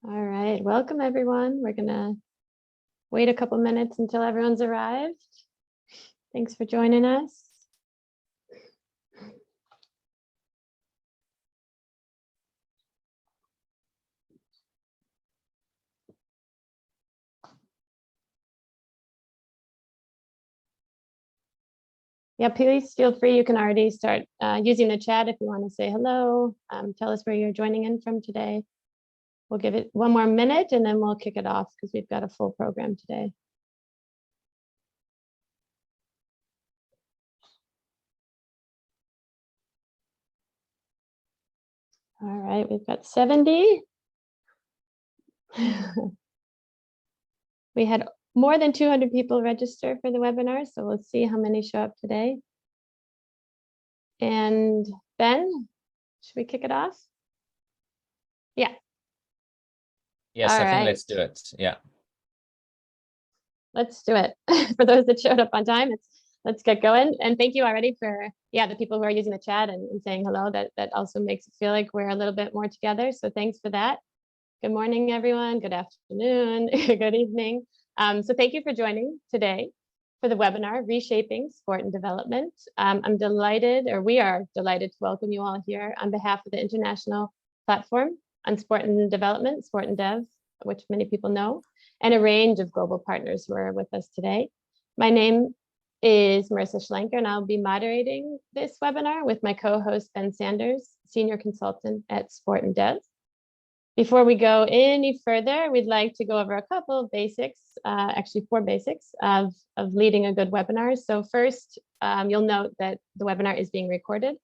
All right, welcome everyone. We're gonna wait a couple minutes until everyone's arrived. Thanks for joining us. Yeah, please feel free. You can already start using the chat if you want to say hello. Tell us where you're joining in from today. We'll give it one more minute and then we'll kick it off because we've got a full program today. All right, we've got 70. We had more than 200 people register for the webinar, so we'll see how many show up today. And Ben, should we kick it off? Yeah. Yes, I think let's do it. Yeah. Let's do it. For those that showed up on time, let's get going. And thank you already for the people who are using the chat and saying hello. That also makes it feel like we're a little bit more together. So thanks for that. Good morning, everyone. Good afternoon. Good evening. So thank you for joining today for the webinar, Reshaping Sport and Development. I'm delighted, or we are delighted to welcome you all here on behalf of the International Platform on Sport and Development, Sport and Dev, which many people know, and a range of global partners who are with us today. My name is Marissa Schlenker, and I'll be moderating this webinar with my co-host Ben Sanders, Senior Consultant at Sport and Dev. Before we go any further, we'd like to go over a couple of basics, actually 4 basics of leading a good webinar. So first, you'll note that the webinar is being recorded.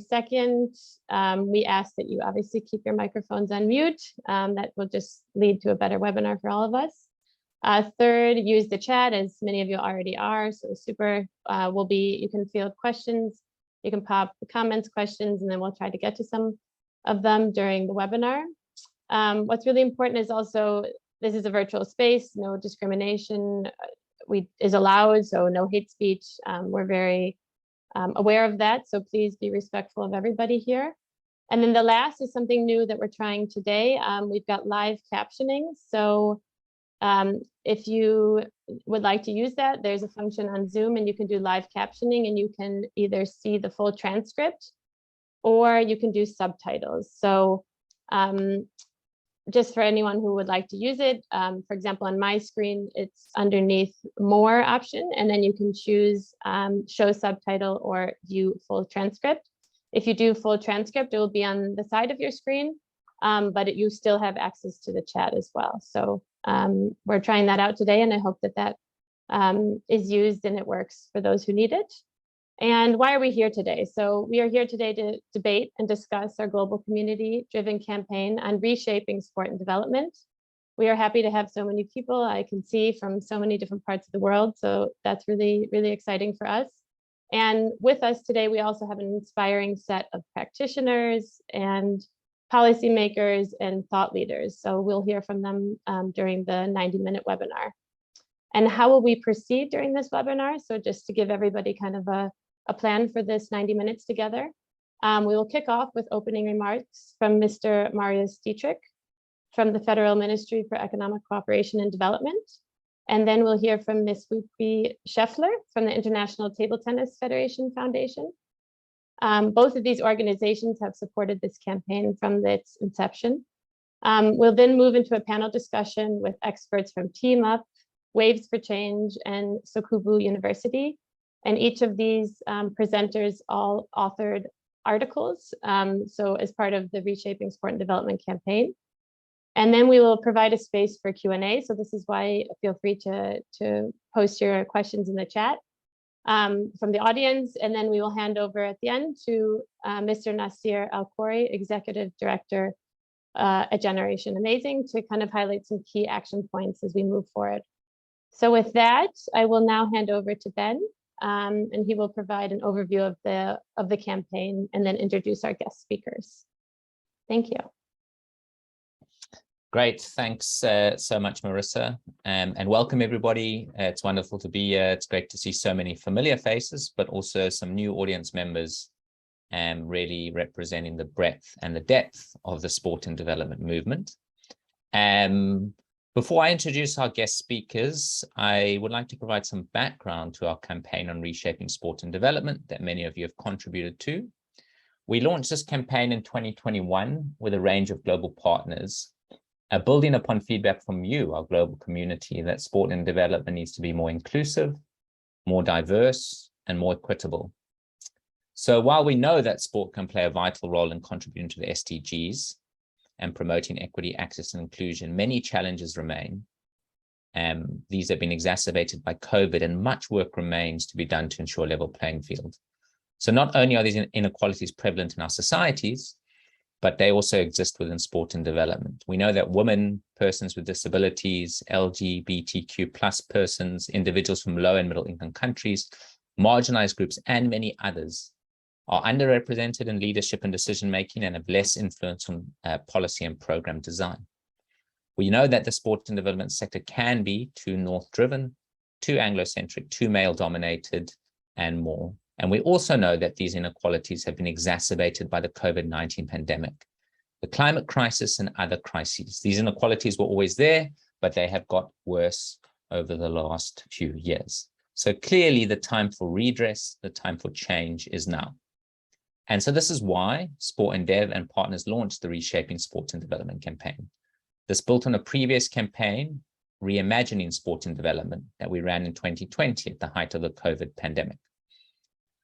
Second, we ask that you obviously keep your microphones on mute. That will just lead to a better webinar for all of us. Third, use the chat, as many of you already are. So super you can field questions, you can pop comments, questions, and then we'll try to get to some of them during the webinar. What's really important is also, this is a virtual space, no discrimination is allowed, so no hate speech. We're very aware of that, so please be respectful of everybody here. And then the last is something new that we're trying today. We've got live captioning. So if you would like to use that, there's a function on Zoom and you can do live captioning and you can either see the full transcript or you can do subtitles. So just for anyone who would like to use it, for example, on my screen, it's underneath more option, and then you can choose show subtitle or view full transcript. If you do full transcript, it will be on the side of your screen, but you still have access to the chat as well. So we're trying that out today, and I hope that is used and it works for those who need it. And why are we here today? So we are here today to debate and discuss our global community-driven campaign on reshaping sport and development. We are happy to have so many people I can see from so many different parts of the world. So that's really, really exciting for us. And with us today, we also have an inspiring set of practitioners and policymakers and thought leaders. So we'll hear from them during the 90-minute webinar. And how will we proceed during this webinar? So just to give everybody kind of a plan for this 90 minutes together. We will kick off with opening remarks from Mr. Marius Dietrich from the Federal Ministry for Economic Cooperation and Development. And then we'll hear from Ms. Whoopi Scheffler from the International Table Tennis Federation Foundation. Both of these organizations have supported this campaign from its inception. We'll then move into a panel discussion with experts from Team Up, Waves for Change, and Sokubu University. And each of these presenters all authored articles, so as part of the Reshaping Sport and Development campaign. And then we will provide a space for Q&A. So this is why feel free to post your questions in the chat from the audience. And then we will hand over at the end to Mr. Nasir Al-Khoury, Executive Director at Generation Amazing, to kind of highlight some key action points as we move forward. So with that, I will now hand over to Ben, and he will provide an overview of the campaign and then introduce our guest speakers. Thank you. Great, thanks so much, Marissa, and welcome everybody. It's wonderful to be here. It's great to see so many familiar faces, but also some new audience members, really representing the breadth and the depth of the sport and development movement. Before I introduce our guest speakers, I would like to provide some background to our campaign on reshaping sport and development that many of you have contributed to. We launched this campaign in 2021 with a range of global partners, building upon feedback from you, our global community, that sport and development needs to be more inclusive, more diverse, and more equitable. So while we know that sport can play a vital role in contributing to the SDGs and promoting equity, access, and inclusion, many challenges remain. These have been exacerbated by COVID, and much work remains to be done to ensure a level playing field. So not only are these inequalities prevalent in our societies, but they also exist within sport and development. We know that women, persons with disabilities, LGBTQ plus persons, individuals from low and middle income countries, marginalized groups, and many others are underrepresented in leadership and decision-making and have less influence on policy and program design. We know that the sport and development sector can be too north-driven, too Anglo-centric, too male-dominated, and more. And we also know that these inequalities have been exacerbated by the COVID-19 pandemic, the climate crisis, and other crises. These inequalities were always there, but they have got worse over the last few years. So clearly the time for redress, the time for change is now. And so this is why Sport and Dev and partners launched the Reshaping Sport and Development campaign. This built on a previous campaign, Reimagining Sport and Development, that we ran in 2020 at the height of the COVID pandemic.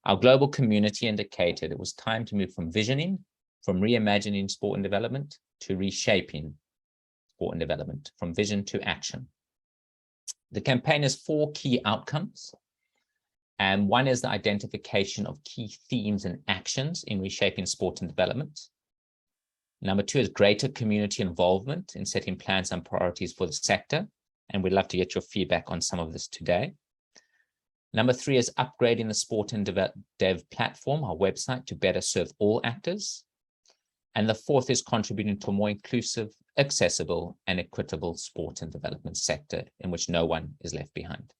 Our global community indicated it was time to move from visioning, from reimagining sport and development, to reshaping sport and development, from vision to action. The campaign has 4 key outcomes. And one is the identification of key themes and actions in reshaping sport and development. Number 2 is greater community involvement in setting plans and priorities for the sector. And we'd love to get your feedback on some of this today. Number 3 is upgrading the Sport and Dev platform, our website, to better serve all actors. And the 4th is contributing to a more inclusive, accessible, and equitable sport and development sector in which no one is left behind.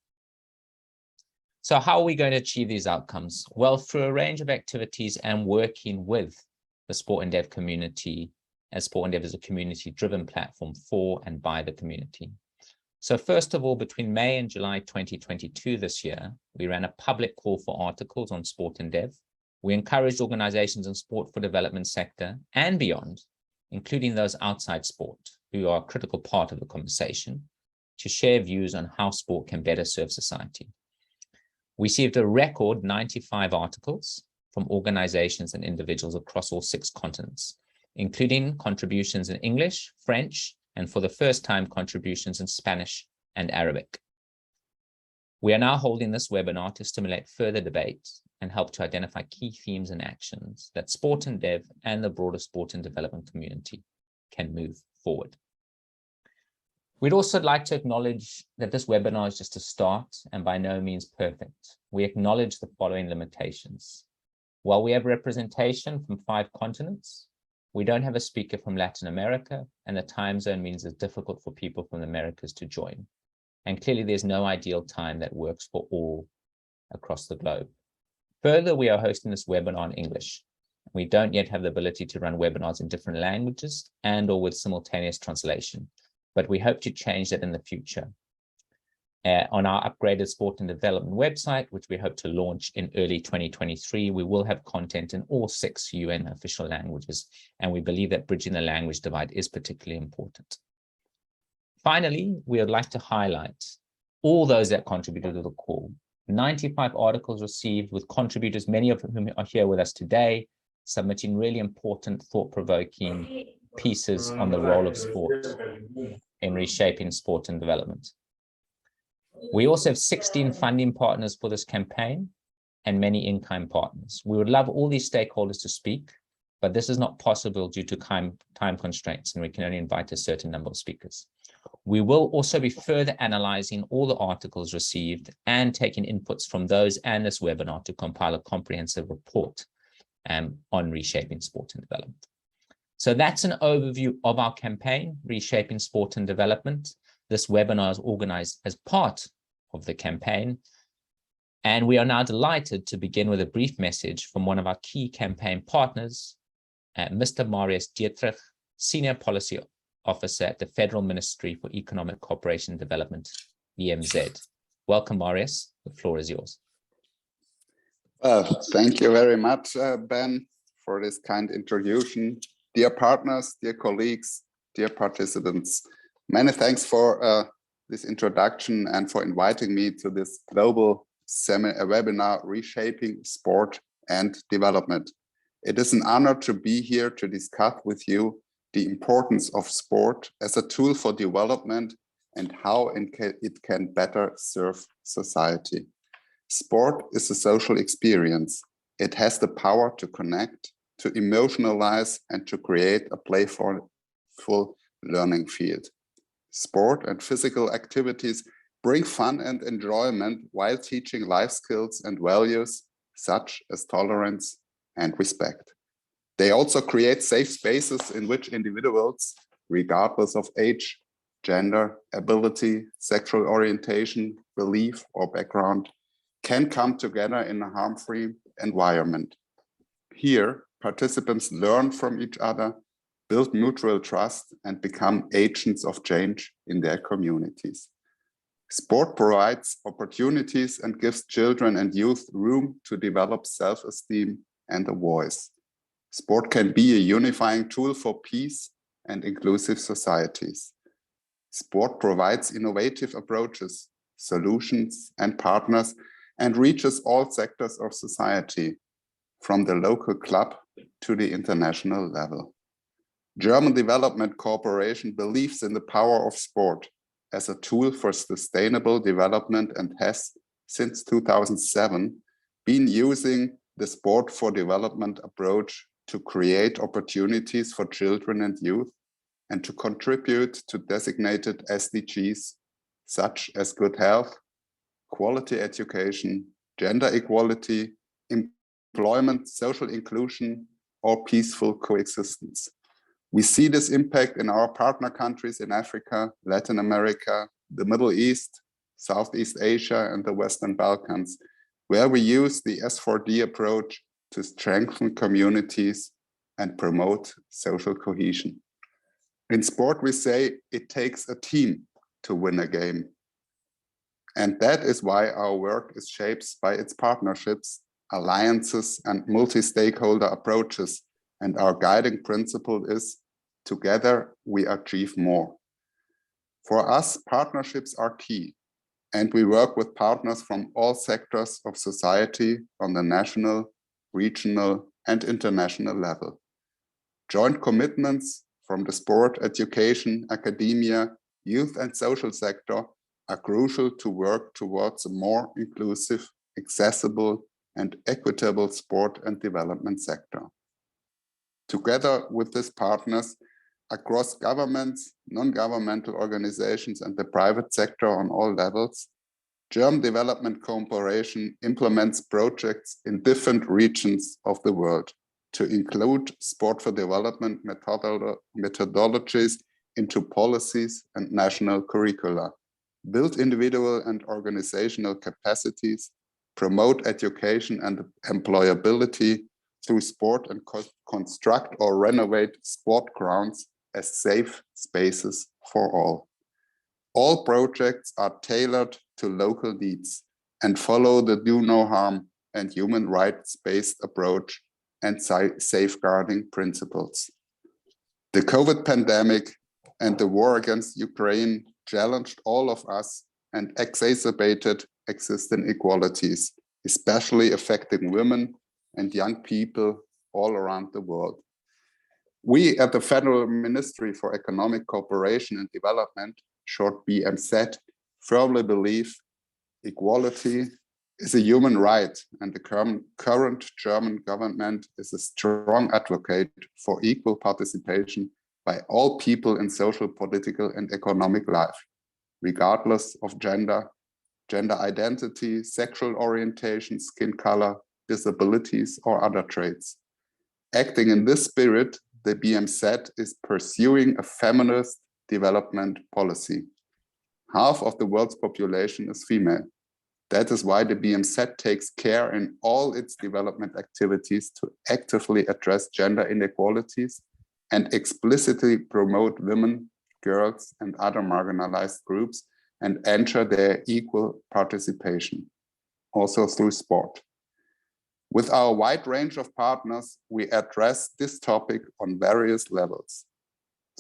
So how are we going to achieve these outcomes? Well, through a range of activities and working with the Sport and Dev community, as Sport and Dev is a community-driven platform for and by the community. So first of all, between May and July 2022 this year, we ran a public call for articles on Sport and Dev. We encouraged organizations in sport for development sector and beyond, including those outside sport, who are a critical part of the conversation, to share views on how sport can better serve society. We received a record 95 articles from organizations and individuals across all 6 continents, including contributions in English, French, and for the first time, contributions in Spanish and Arabic. We are now holding this webinar to stimulate further debate and help to identify key themes and actions that Sport and Dev and the broader sport and development community can move forward. We'd also like to acknowledge that this webinar is just a start and by no means perfect. We acknowledge the following limitations. While we have representation from 5 continents, we don't have a speaker from Latin America, and the time zone means it's difficult for people from the Americas to join. And clearly there's no ideal time that works for all across the globe. Further, we are hosting this webinar in English. We don't yet have the ability to run webinars in different languages and or with simultaneous translation, but we hope to change that in the future. On our upgraded sport and development website, which we hope to launch in early 2023, we will have content in all 6 UN official languages, and we believe that bridging the language divide is particularly important. Finally, we would like to highlight all those that contributed to the call. 95 articles received with contributors, many of whom are here with us today, submitting really important, thought-provoking pieces on the role of sport in reshaping sport and development. We also have 16 funding partners for this campaign and many in-kind partners. We would love all these stakeholders to speak, but this is not possible due to time constraints, and we can only invite a certain number of speakers. We will also be further analyzing all the articles received and taking inputs from those and this webinar to compile a comprehensive report on reshaping sport and development. So that's an overview of our campaign, Reshaping Sport and Development. This webinar is organized as part of the campaign. And we are now delighted to begin with a brief message from one of our key campaign partners, Mr. Marius Dietrich, Senior Policy Officer at the Federal Ministry for Economic Cooperation and Development, EMZ. Welcome, Marius. The floor is yours. Thank you very much, Ben, for this kind introduction. Dear partners, dear colleagues, dear participants, many thanks for this introduction and for inviting me to this global webinar, Reshaping Sport and Development. It is an honor to be here to discuss with you the importance of sport as a tool for development and how it can better serve society. Sport is a social experience. It has the power to connect, to emotionalize, and to create a playful learning field. Sport and physical activities bring fun and enjoyment while teaching life skills and values such as tolerance and respect. They also create safe spaces in which individuals, regardless of age, gender, ability, sexual orientation, belief, or background, can come together in a harm-free environment. Here, participants learn from each other, build mutual trust, and become agents of change in their communities. Sport provides opportunities and gives children and youth room to develop self-esteem and a voice. Sport can be a unifying tool for peace and inclusive societies. Sport provides innovative approaches, solutions, and partners, and reaches all sectors of society, from the local club to the international level. German Development Corporation believes in the power of sport as a tool for sustainable development and has, since 2007, been using the sport for development approach to create opportunities for children and youth and to contribute to designated SDGs, such as good health, quality education, gender equality, employment, social inclusion, or peaceful coexistence. We see this impact in our partner countries in Africa, Latin America, the Middle East, Southeast Asia, and the Western Balkans, where we use the S4D approach to strengthen communities and promote social cohesion. In sport, we say it takes a team to win a game. And that is why our work is shaped by its partnerships, alliances, and multi-stakeholder approaches. And our guiding principle is, together we achieve more. For us, partnerships are key. And we work with partners from all sectors of society on the national, regional, and international level. Joint commitments from the sport, education, academia, youth, and social sector are crucial to work towards a more inclusive, accessible, and equitable sport and development sector. Together with these partners across governments, non-governmental organizations, and the private sector on all levels, German Development Corporation implements projects in different regions of the world to include sport for development methodologies into policies and national curricula, build individual and organizational capacities, promote education and employability through sport, and construct or renovate sport grounds as safe spaces for all. All projects are tailored to local needs and follow the do no harm and human rights-based approach and safeguarding principles. The COVID pandemic and the war against Ukraine challenged all of us and exacerbated existing inequalities, especially affecting women and young people all around the world. We at the Federal Ministry for Economic Cooperation and Development, short BMZ, firmly believe equality is a human right, and the current German government is a strong advocate for equal participation by all people in social, political, and economic life, regardless of gender identity, sexual orientation, skin color, disabilities, or other traits. Acting in this spirit, the BMZ is pursuing a feminist development policy. Half of the world's population is female. That is why the BMZ takes care in all its development activities to actively address gender inequalities and explicitly promote women girls, and other marginalized groups and ensure their equal participation, also through sport. With our wide range of partners, we address this topic on various levels.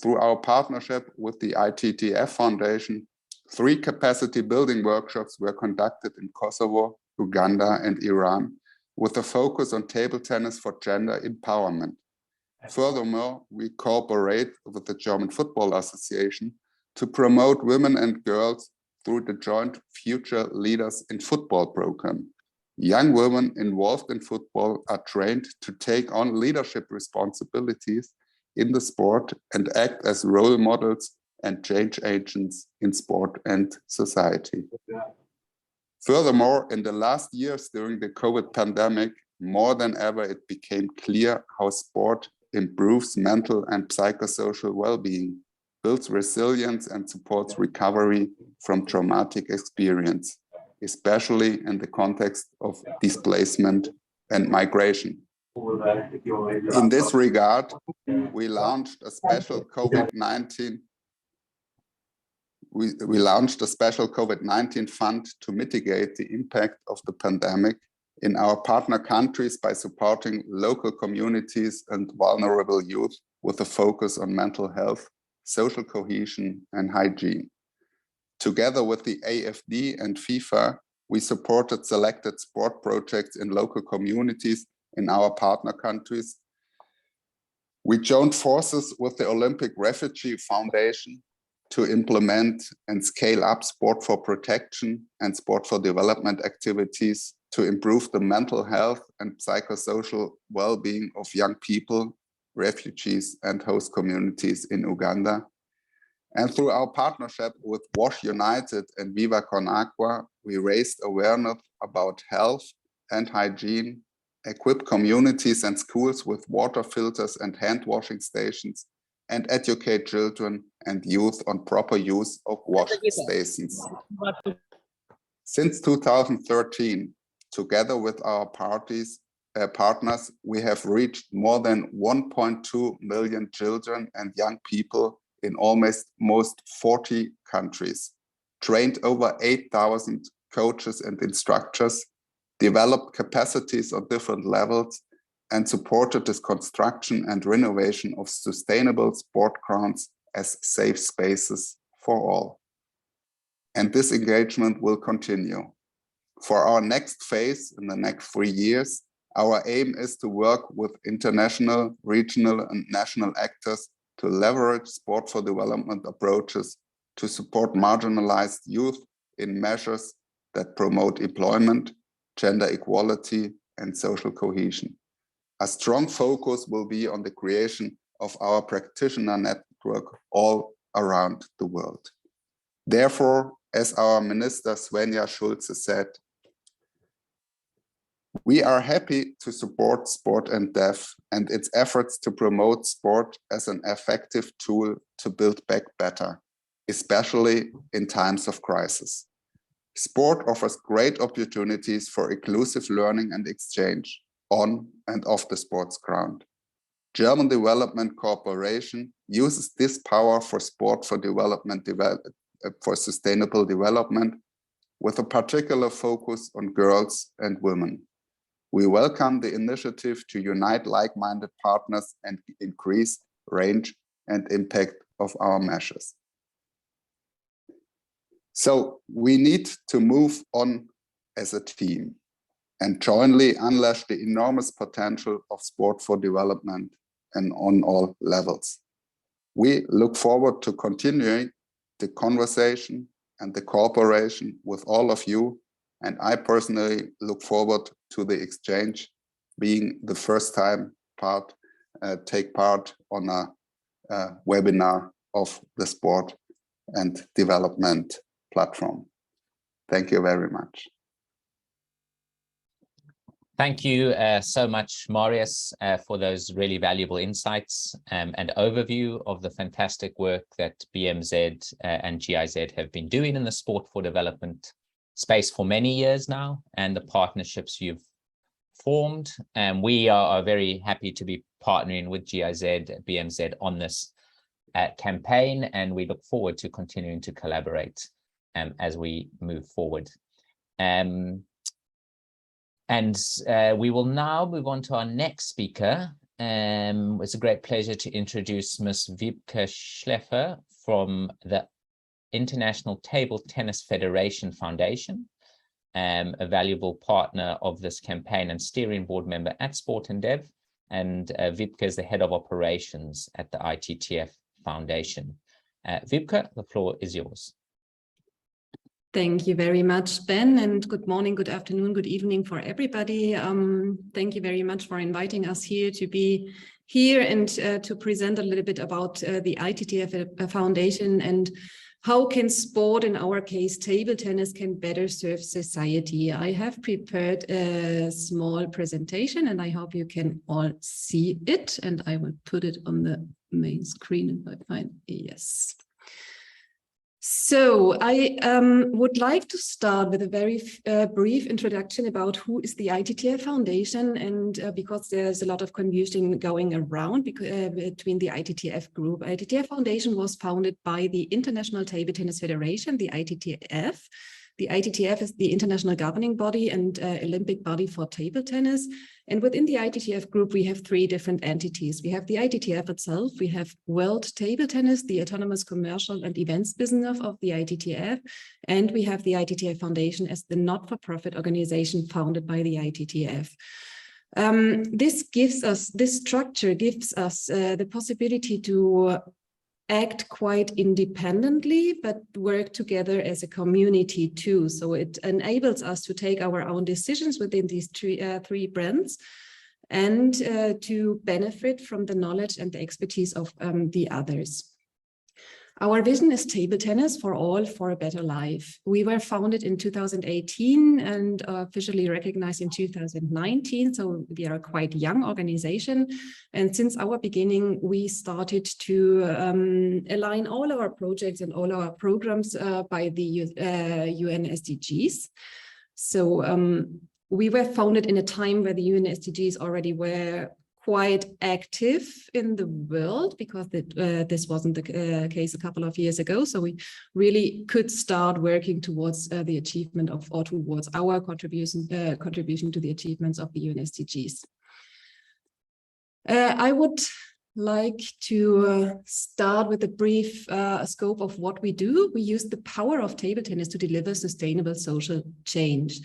Through our partnership with the ITTF Foundation, 3 capacity building workshops were conducted in Kosovo, Uganda, and Iran, with a focus on table tennis for gender empowerment. Furthermore, we cooperate with the German Football Association to promote women and girls through the joint Future Leaders in Football program. Young women involved in football are trained to take on leadership responsibilities in the sport and act as role models and change agents in sport and society. Furthermore, in the last years during the COVID pandemic, more than ever, it became clear how sport improves mental and psychosocial well-being, builds resilience and supports recovery from traumatic experience, especially in the context of displacement and migration. In this regard, we launched a special COVID-19 fund to mitigate the impact of the pandemic in our partner countries by supporting local communities and vulnerable youth with a focus on mental health, social cohesion, and hygiene. Together with the AFD and FIFA, we supported selected sport projects in local communities in our partner countries. We joined forces with the Olympic Refugee Foundation to implement and scale up sport for protection and sport for development activities to improve the mental health and psychosocial well-being of young people, refugees, and host communities in Uganda. And through our partnership with WASH United and Viva Con Agua, we raised awareness about health and hygiene, equipped communities and schools with water filters and hand washing stations, and educate children and youth on proper use of wash stations. Since 2013, together with our partners, we have reached more than 1.2 million children and young people in almost 40 countries, trained over 8,000 coaches and instructors, developed capacities on different levels, and supported the construction and renovation of sustainable sport grounds as safe spaces for all. And this engagement will continue. For our next phase in the next 3 years, our aim is to work with international, regional, and national actors to leverage sport for development approaches to support marginalized youth in measures that promote employment, gender equality, and social cohesion. A strong focus will be on the creation of our practitioner network all around the world. Therefore, as our Minister Svenja Schulze said, we are happy to support Sport and Dev and its efforts to promote sport as an effective tool to build back better, especially in times of crisis. Sport offers great opportunities for inclusive learning and exchange on and off the sports ground. German Development Corporation uses this power for sport for development, for sustainable development, with a particular focus on girls and women. We welcome the initiative to unite like-minded partners and increase range and impact of our measures. So we need to move on as a team and jointly unleash the enormous potential of sport for development and on all levels. We look forward to continuing the conversation and the cooperation with all of you. And I personally look forward to the exchange, being the first time take part on a webinar of the sport and development platform. Thank you very much. Thank you so much, Marius, for those really valuable insights and overview of the fantastic work that BMZ and GIZ have been doing in the sport for development space for many years now, and the partnerships you've formed. And we are very happy to be partnering with GIZ, BMZ on this campaign, and we look forward to continuing to collaborate as we move forward. We will now move on to our next speaker. It's a great pleasure to introduce Ms. Wiebke Schleffer from the International Table Tennis Federation Foundation, a valuable partner of this campaign and steering board member at Sport and Dev. And Wiebke is the head of operations at the ITTF Foundation. Wiebke, the floor is yours. Thank you very much, Ben, and good morning, good afternoon, good evening for everybody. Thank you very much for inviting us here to be here and to present a little bit about the ITTF Foundation and how can sport, in our case, table tennis, can better serve society. I have prepared a small presentation and I hope you can all see it, and I will put it on the main screen if I find, yes. So I would like to start with a very brief introduction about who is the ITTF Foundation, and because there's a lot of confusion going around between the ITTF group. ITTF Foundation was founded by the International Table Tennis Federation, the ITTF. The ITTF is the international governing body and Olympic body for table tennis. And within the ITTF group, we have three different entities. We have the ITTF itself, we have World Table Tennis, the autonomous commercial and events business of the ITTF, and we have the ITTF Foundation as the not-for-profit organization founded by the ITTF. This structure gives us the possibility to act quite independently, but work together as a community too. So it enables us to take our own decisions within these three brands and to benefit from the knowledge and the expertise of the others. Our vision is table tennis for all for a better life. We were founded in 2018 and officially recognized in 2019. So we are a quite young organization. And since our beginning, we started to align all our projects and all our programs by the UN SDGs. So we were founded in a time where the UN SDGs already were quite active in the world, because this wasn't the case a couple of years ago. So we really could start working towards the achievement of, or towards our contribution to the achievements of the UN SDGs. I would like to start with a brief scope of what we do. We use the power of table tennis to deliver sustainable social change.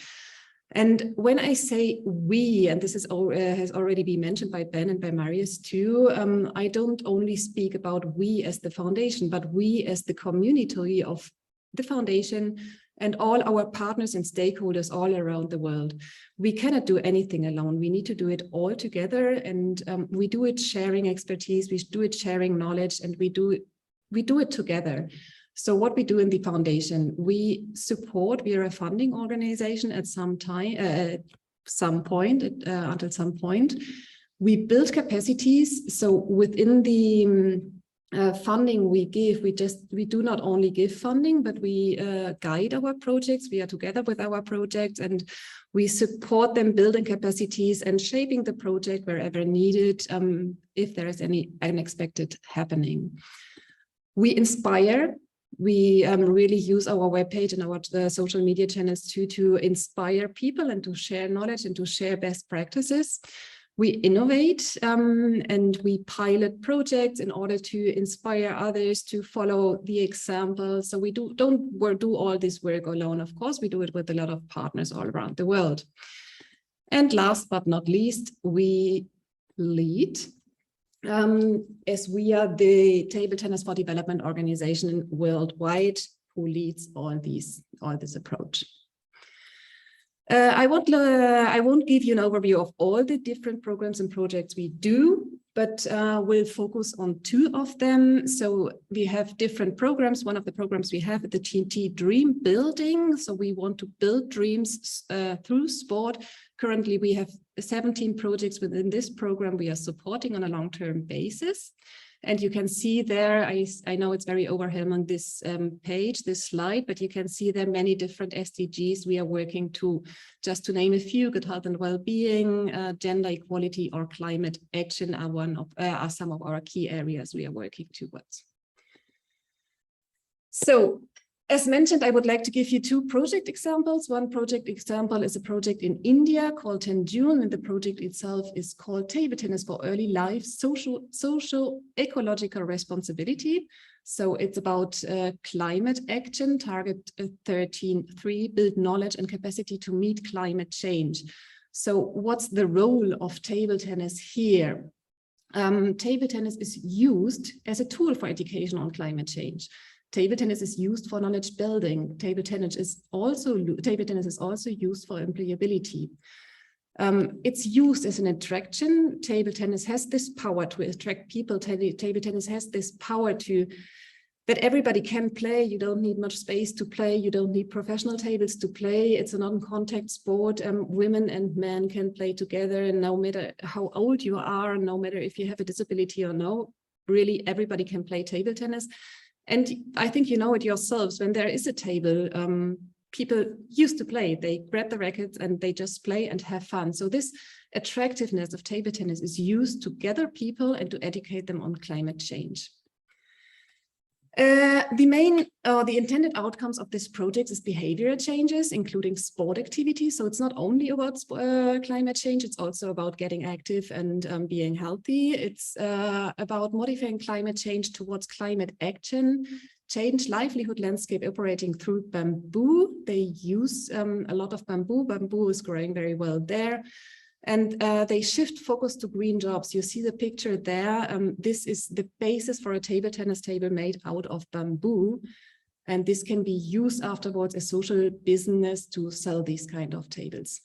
And when I say we, and this is has already been mentioned by Ben and by Marius too, I don't only speak about we as the foundation, but we as the community of the foundation and all our partners and stakeholders all around the world. We cannot do anything alone. We need to do it all together, and we do it sharing expertise, we do it sharing knowledge, and we do it together. So what we do in the foundation, we are a funding organization at some time, until some point. We build capacities. So within the funding we give, we do not only give funding, but we guide our projects. We are together with our projects and we support them building capacities and shaping the project wherever needed, if there is any unexpected happening. We inspire. We really use our webpage and our social media channels to inspire people and to share knowledge and to share best practices. We innovate and we pilot projects in order to inspire others to follow the example. So we don't do all this work alone. Of course, we do it with a lot of partners all around the world. And last but not least, we lead. As we are the Table Tennis for Development organization worldwide who leads all this approach. I won't give you an overview of all the different programs and projects we do, but we'll focus on two of them. So we have different programs. One of the programs we have is the TNT Dream Building. So we want to build dreams through sport. Currently, we have 17 projects within this program we are supporting on a long-term basis. And you can see there, I know it's very overwhelming, this page, this slide, but you can see there many different SDGs we are working to. Just to name a few, good health and well-being, gender equality or climate action are some of our key areas we are working towards. So, as mentioned, I would like to give you two project examples. One project example is a project in India called 10 June, and the project itself is called Table Tennis for Early Life, Social Ecological Responsibility. So it's about climate action, target 13.3, build knowledge and capacity to meet climate change. So what's the role of table tennis here? Table tennis is used as a tool for education on climate change. Table tennis is used for knowledge building. Table tennis is also used for employability. It's used as an attraction. Table tennis has this power to attract people. Table tennis has this power that everybody can play. You don't need much space to play. You don't need professional tables to play. It's a non-contact sport. Women and men can play together, and no matter how old you are, no matter if you have a disability or no, really everybody can play table tennis. And I think you know it yourselves, when there is a table, people used to play. They grab the rackets and they just play and have fun. So this attractiveness of table tennis is used to gather people and to educate them on climate change. The intended outcomes of this project is behavioral changes, including sport activities. So it's not only about climate change, it's also about getting active and being healthy. It's about modifying climate change towards climate action, change livelihood landscape operating through bamboo. They use a lot of bamboo. Bamboo is growing very well there. And they shift focus to green jobs. You see the picture there. This is the basis for a table tennis table made out of bamboo. And this can be used afterwards as social business to sell these kind of tables.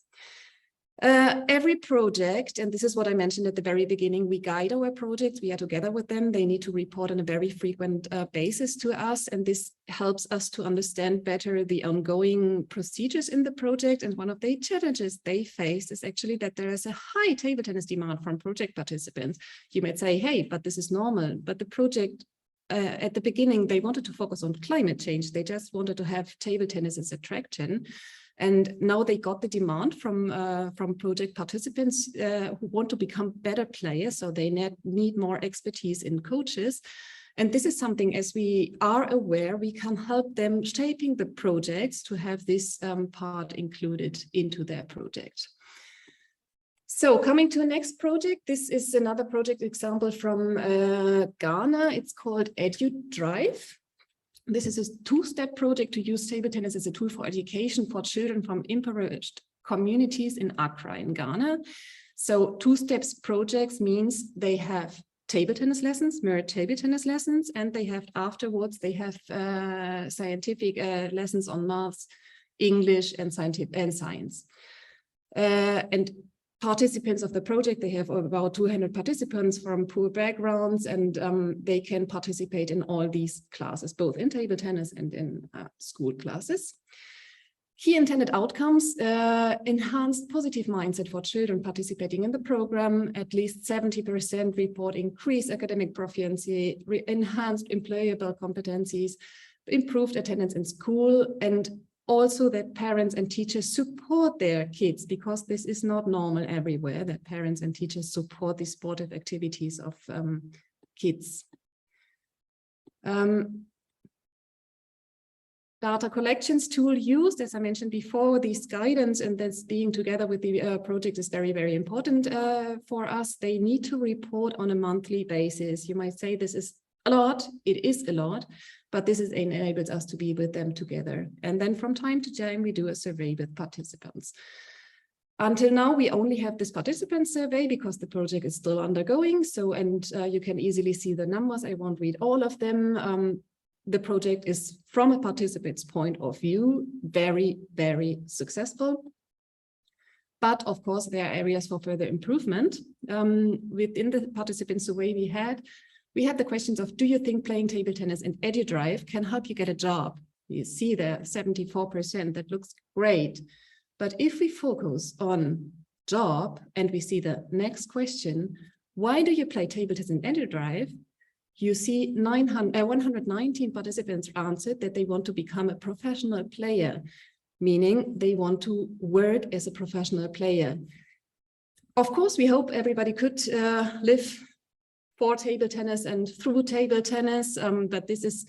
Every project, and this is what I mentioned at the very beginning, we guide our projects, we are together with them. They need to report on a very frequent basis to us, and this helps us to understand better the ongoing procedures in the project. And one of the challenges they face is actually that there is a high table tennis demand from project participants. You might say, hey, but this is normal. But the project, at the beginning, they wanted to focus on climate change. They just wanted to have table tennis as attraction. And now they got the demand from project participants who want to become better players. So they need more expertise in coaches. And this is something, as we are aware, we can help them shaping the projects to have this part included into their project. So coming to the next project, this is another project example from Ghana. It's called Edu Drive. This is a two-step project to use table tennis as a tool for education for children from impoverished communities in Accra in Ghana. So two-steps projects means they have table tennis lessons, mirrored table tennis lessons, and they have afterwards, they have scientific lessons on maths, English, and science. And participants of the project, they have about 200 participants from poor backgrounds, and they can participate in all these classes, both in table tennis and in school classes. Key intended outcomes, enhanced positive mindset for children participating in the program. At least 70% report increased academic proficiency, enhanced employable competencies, improved attendance in school, and also that parents and teachers support their kids, because this is not normal everywhere, that parents and teachers support the sportive activities of kids. Data collections tool used, as I mentioned before, this guidance and this being together with the project is very, very important for us. They need to report on a monthly basis. You might say this is a lot, it is a lot, but this enables us to be with them together. And then from time to time, we do a survey with participants. Until now, we only have this participant survey because the project is still undergoing. So, and you can easily see the numbers. I won't read all of them. The project is, from a participant's point of view, very, very successful. But of course, there are areas for further improvement. Within the participant survey we had the questions of, do you think playing table tennis and Edu Drive can help you get a job? You see there 74%, that looks great. But if we focus on job and we see the next question, why do you play table tennis and Edu Drive? You see 119 participants answered that they want to become a professional player, meaning they want to work as a professional player. Of course, we hope everybody could live for table tennis and through table tennis, but this is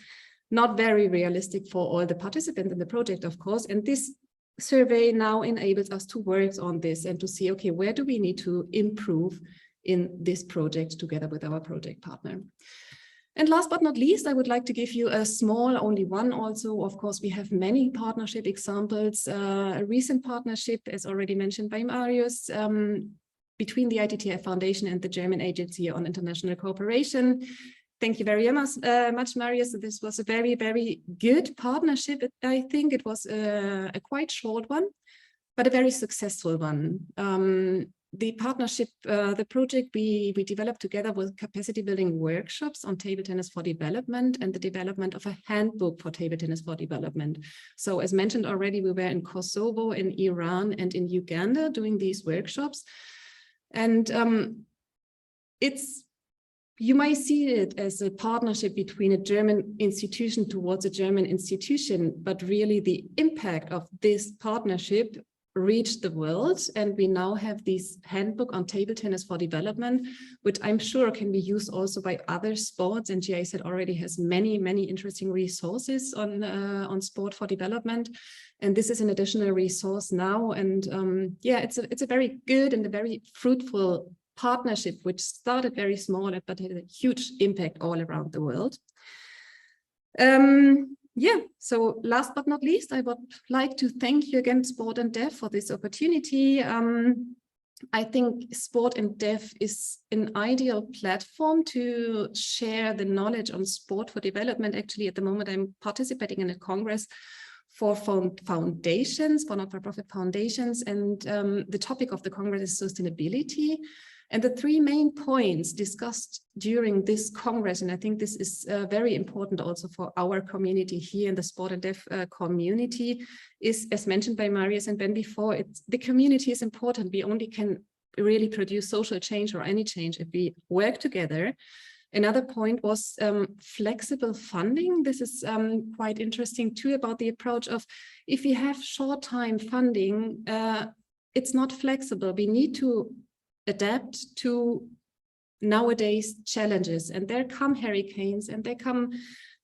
not very realistic for all the participants in the project, of course. And this survey now enables us to work on this and to see, okay, where do we need to improve in this project together with our project partner. And last but not least, I would like to give you a small, only one also. Of course, we have many partnership examples. A recent partnership, as already mentioned by Marius, between the IDTF Foundation and the German Agency on International Cooperation. Thank you very much, Marius. This was a very, very good partnership. I think it was a quite short one, but a very successful one. The partnership, the project we developed together with capacity building workshops on table tennis for development and the development of a handbook for table tennis for development. So as mentioned already, we were in Kosovo, in Iran, and in Uganda doing these workshops. And you might see it as a partnership between a German institution towards a German institution, but really the impact of this partnership reached the world, and we now have this handbook on table tennis for development, which I'm sure can be used also by other sports. And GIZ already has many, many interesting resources on sport for development. And this is an additional resource now. And yeah, it's a very good and a very fruitful partnership, which started very small, but had a huge impact all around the world. Yeah, so last but not least, I would like to thank you again, Sport and Dev, for this opportunity. I think Sport and Dev is an ideal platform to share the knowledge on sport for development. Actually, at the moment, I'm participating in a congress for foundations, for not-for-profit foundations, and the topic of the congress is sustainability. And the three main points discussed during this Congress, and I think this is very important also for our community here in the Sport and Dev community, is, as mentioned by Marius and Ben before, the community is important. We only can really produce social change or any change if we work together. Another point was flexible funding. This is quite interesting too, about the approach of, if we have short-time funding, it's not flexible. We need to adapt to nowadays challenges, and there come hurricanes and there come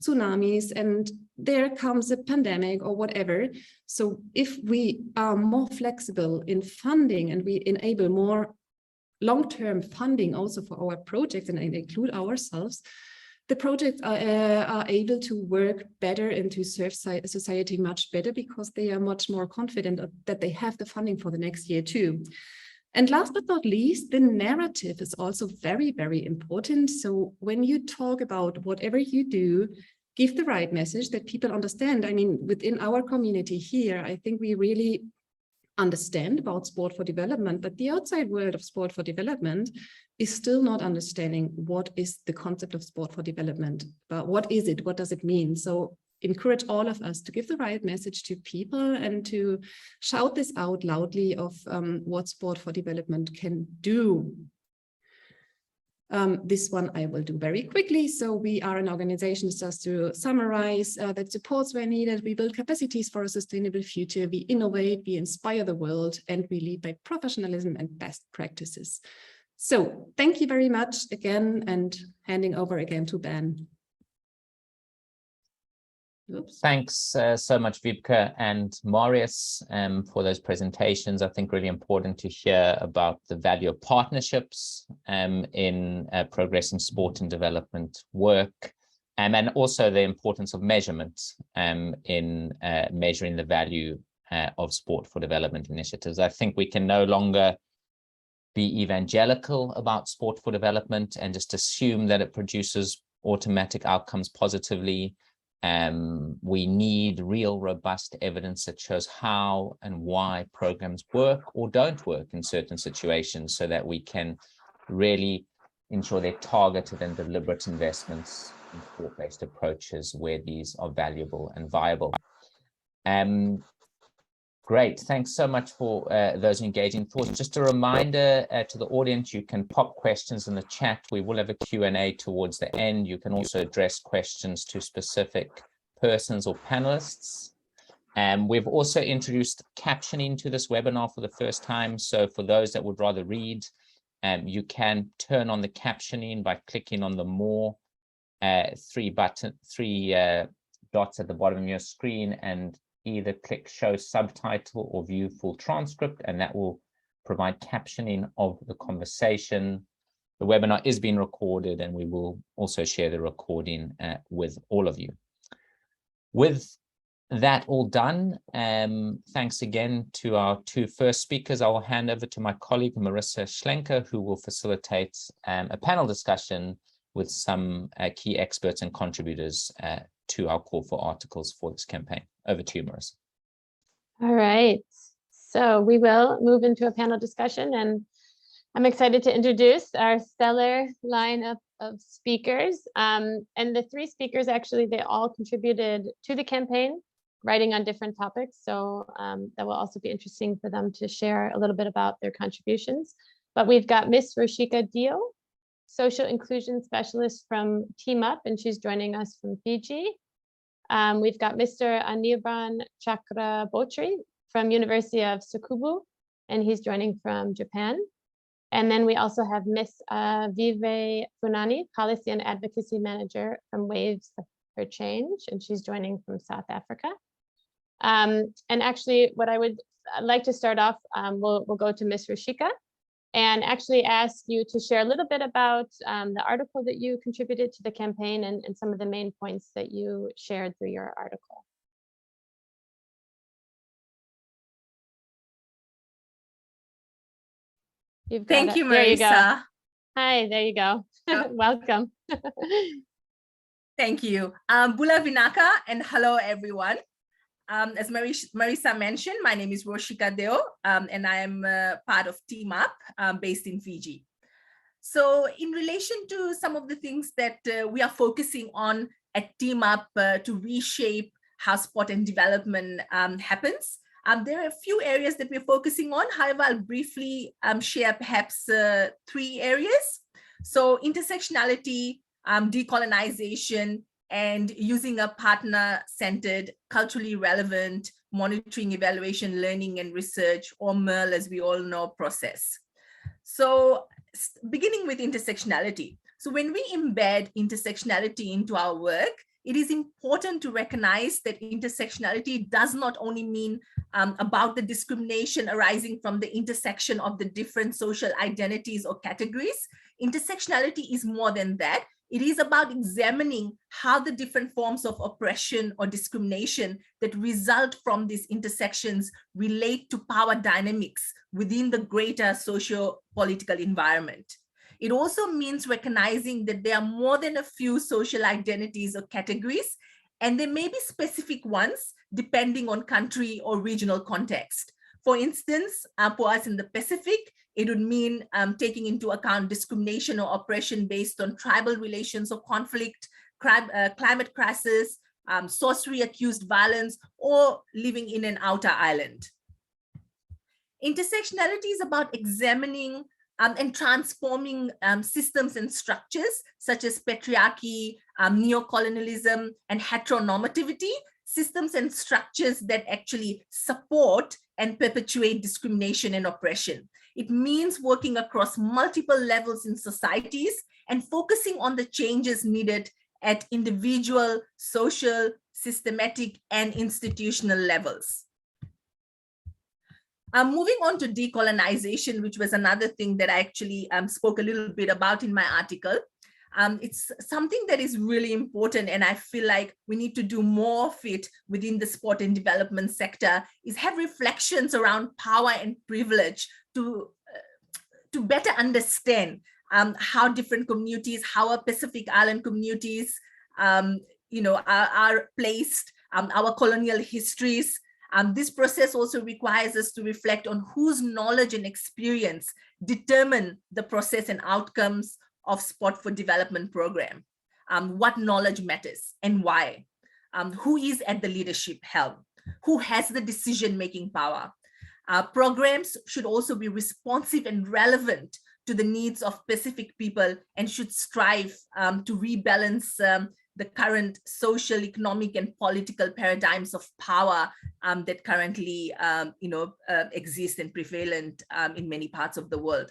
tsunamis and there comes a pandemic or whatever. So if we are more flexible in funding and we enable more long-term funding also for our projects and include ourselves, the projects are able to work better and to serve society much better, because they are much more confident that they have the funding for the next year too. And last but not least, the narrative is also very, very important. So when you talk about whatever you do, give the right message that people understand. I mean, within our community here, I think we really understand about sport for development, but the outside world of sport for development is still not understanding what is the concept of sport for development. But what is it? What does it mean? So encourage all of us to give the right message to people and to shout this out loudly of what sport for development can do. This one I will do very quickly. So we are an organization, just to summarize, that supports where needed. We build capacities for a sustainable future. We innovate, we inspire the world, and we lead by professionalism and best practices. So thank you very much again, and handing over again to Ben. Oops. Thanks so much, Wiebke and Marius, for those presentations. I think really important to hear about the value of partnerships in progressing sport and development work, and also the importance of measurement in measuring the value of sport for development initiatives. I think we can no longer be evangelical about sport for development and just assume that it produces automatic outcomes positively. We need real, robust evidence that shows how and why programs work or don't work in certain situations, so that we can really ensure they're targeted and deliberate investments in sport-based approaches where these are valuable and viable. Great, thanks so much for those engaging thoughts. Just a reminder to the audience, you can pop questions in the chat. We will have a Q&A towards the end. You can also address questions to specific persons or panelists. We've also introduced captioning to this webinar for the first time. So for those that would rather read, you can turn on the captioning by clicking on the more three dots at the bottom of your screen and either click show subtitle or view full transcript, and that will provide captioning of the conversation. The webinar is being recorded, and we will also share the recording with all of you. With that all done, thanks again to our two first speakers. I will hand over to my colleague Marissa Schlenker, who will facilitate a panel discussion with some key experts and contributors to our call for articles for this campaign. Over to you, Marissa. All right, so we will move into a panel discussion, and I'm excited to introduce our stellar lineup of speakers. And the three speakers, actually, they all contributed to the campaign, writing on different topics. So that will also be interesting for them to share a little bit about their contributions. But we've got Miss Roshika Dio, social inclusion specialist from Team Up, and she's joining us from Fiji. We've got Mr. Anirban Chakraborty from University of Tsukuba, and he's joining from Japan. And then we also have Miss Vive Funani, Policy and Advocacy Manager from Waves for Change, and she's joining from South Africa. And actually, what I would like to start off, we'll go to Miss Roshika and actually ask you to share a little bit about the article that you contributed to the campaign and some of the main points that you shared through your article. Thank you, Marissa. There you go. Hi, there you go. Welcome. Thank you. Bula Vinaka, and hello, everyone. As Marissa mentioned, my name is Roshika Deo, and I am part of Team Up based in Fiji. So in relation to some of the things that we are focusing on at Team Up to reshape how sport and development happens, there are a few areas that we're focusing on. However, I'll briefly share perhaps three areas. So intersectionality, decolonization, and using a partner-centered, culturally relevant monitoring, evaluation, learning, and research, or MERL, as we all know, process. So beginning with intersectionality. So when we embed intersectionality into our work, it is important to recognize that intersectionality does not only mean about the discrimination arising from the intersection of the different social identities or categories. Intersectionality is more than that. It is about examining how the different forms of oppression or discrimination that result from these intersections relate to power dynamics within the greater socio-political environment. It also means recognizing that there are more than a few social identities or categories, and there may be specific ones depending on country or regional context. For instance, for us in the Pacific, it would mean taking into account discrimination or oppression based on tribal relations or conflict, climate crisis, sorcery-accused violence, or living in an outer island. Intersectionality is about examining and transforming systems and structures such as patriarchy, neocolonialism, and heteronormativity, systems and structures that actually support and perpetuate discrimination and oppression. It means working across multiple levels in societies and focusing on the changes needed at individual, social, systematic, and institutional levels. Moving on to decolonization, which was another thing that I actually spoke a little bit about in my article. It's something that is really important, and I feel like we need to do more of it within the sport and development sector, is have reflections around power and privilege to better understand how different communities, how our Pacific Island communities, are placed, our colonial histories. This process also requires us to reflect on whose knowledge and experience determine the process and outcomes of Sport for Development program. What knowledge matters and why? Who is at the leadership helm? Who has the decision-making power? Programs should also be responsive and relevant to the needs of Pacific people and should strive to rebalance the current social, economic, and political paradigms of power that currently exist and prevalent in many parts of the world.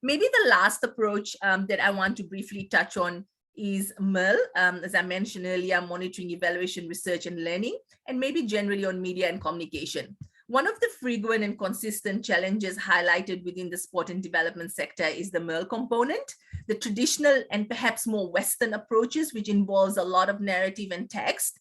Maybe the last approach that I want to briefly touch on is MERL, as I mentioned earlier, monitoring, evaluation, research, and learning, and maybe generally on media and communication. One of the frequent and consistent challenges highlighted within the sport and development sector is the MERL component, the traditional and perhaps more Western approaches, which involves a lot of narrative and text,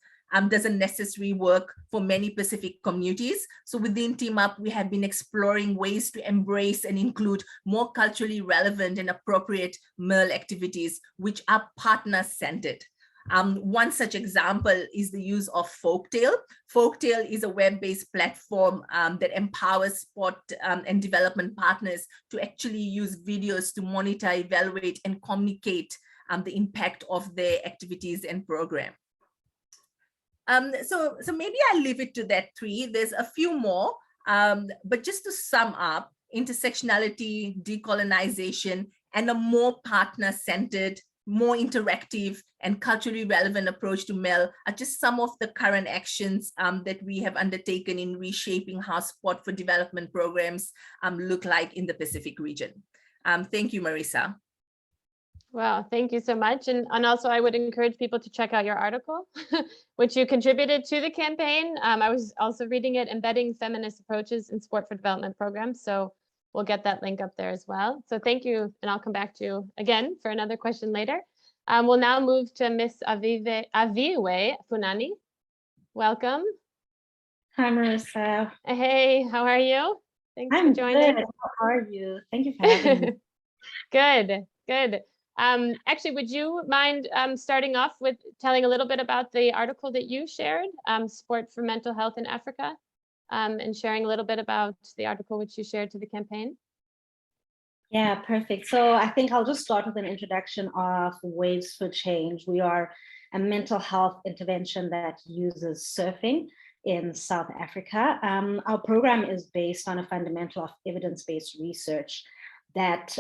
doesn't necessarily work for many Pacific communities. So within Team Up, we have been exploring ways to embrace and include more culturally relevant and appropriate MERL activities, which are partner-centered. One such example is the use of Folktale. Folktale is a web-based platform that empowers sport and development partners to actually use videos to monitor, evaluate, and communicate the impact of their activities and program. So maybe I'll leave it to that 3. There's a few more, but just to sum up, intersectionality, decolonization, and a more partner-centered, more interactive and culturally relevant approach to MERL are just some of the current actions that we have undertaken in reshaping how sport for development programs look like in the Pacific region. Thank you, Marisa. Wow, thank you so much. And also I would encourage people to check out your article, which you contributed to the campaign. I was also reading it, Embedding Feminist Approaches in Sport for Development Programs. So we'll get that link up there as well. So thank you. And I'll come back to you again for another question later. We'll now move to Miss Aviwe Funani. Welcome. Hi, Marisa. Hey, how are you? Thanks I'm for joining. good. How are you? Thank you for having me. Good, good. Actually, would you mind starting off with telling a little bit about the article that you shared, Sport for Mental Health in Africa, and sharing a little bit about the article which you shared to the campaign? Yeah, perfect. So I think I'll just start with an introduction of Waves for Change. We are a mental health intervention that uses surfing in South Africa. Our program is based on a fundamental of evidence-based research that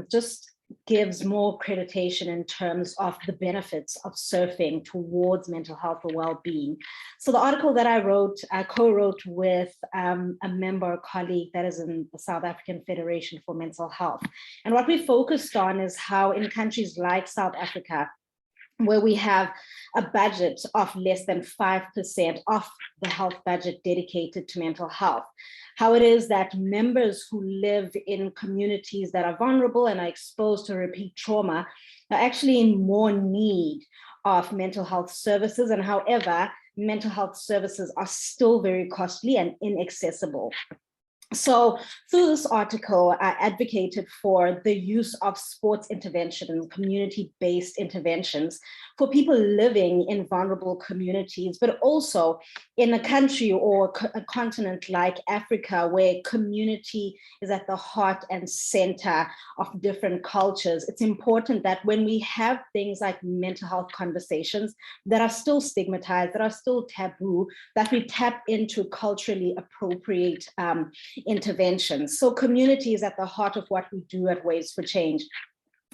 just gives more accreditation in terms of the benefits of surfing towards mental health or well-being. So the article that I wrote, I co-wrote with a member, a colleague that is in the South African Federation for Mental Health. And what we focused on is how in countries like South Africa, where we have a budget of less than 5% of the health budget dedicated to mental health, how it is that members who live in communities that are vulnerable and are exposed to repeat trauma are actually in more need of mental health services, and however, mental health services are still very costly and inaccessible. So through this article, I advocated for the use of sports intervention and community-based interventions for people living in vulnerable communities, but also in a country or a continent like Africa, where community is at the heart and center of different cultures. It's important that when we have things like mental health conversations that are still stigmatized, that are still taboo, that we tap into culturally appropriate interventions. So community is at the heart of what we do at Waves for Change.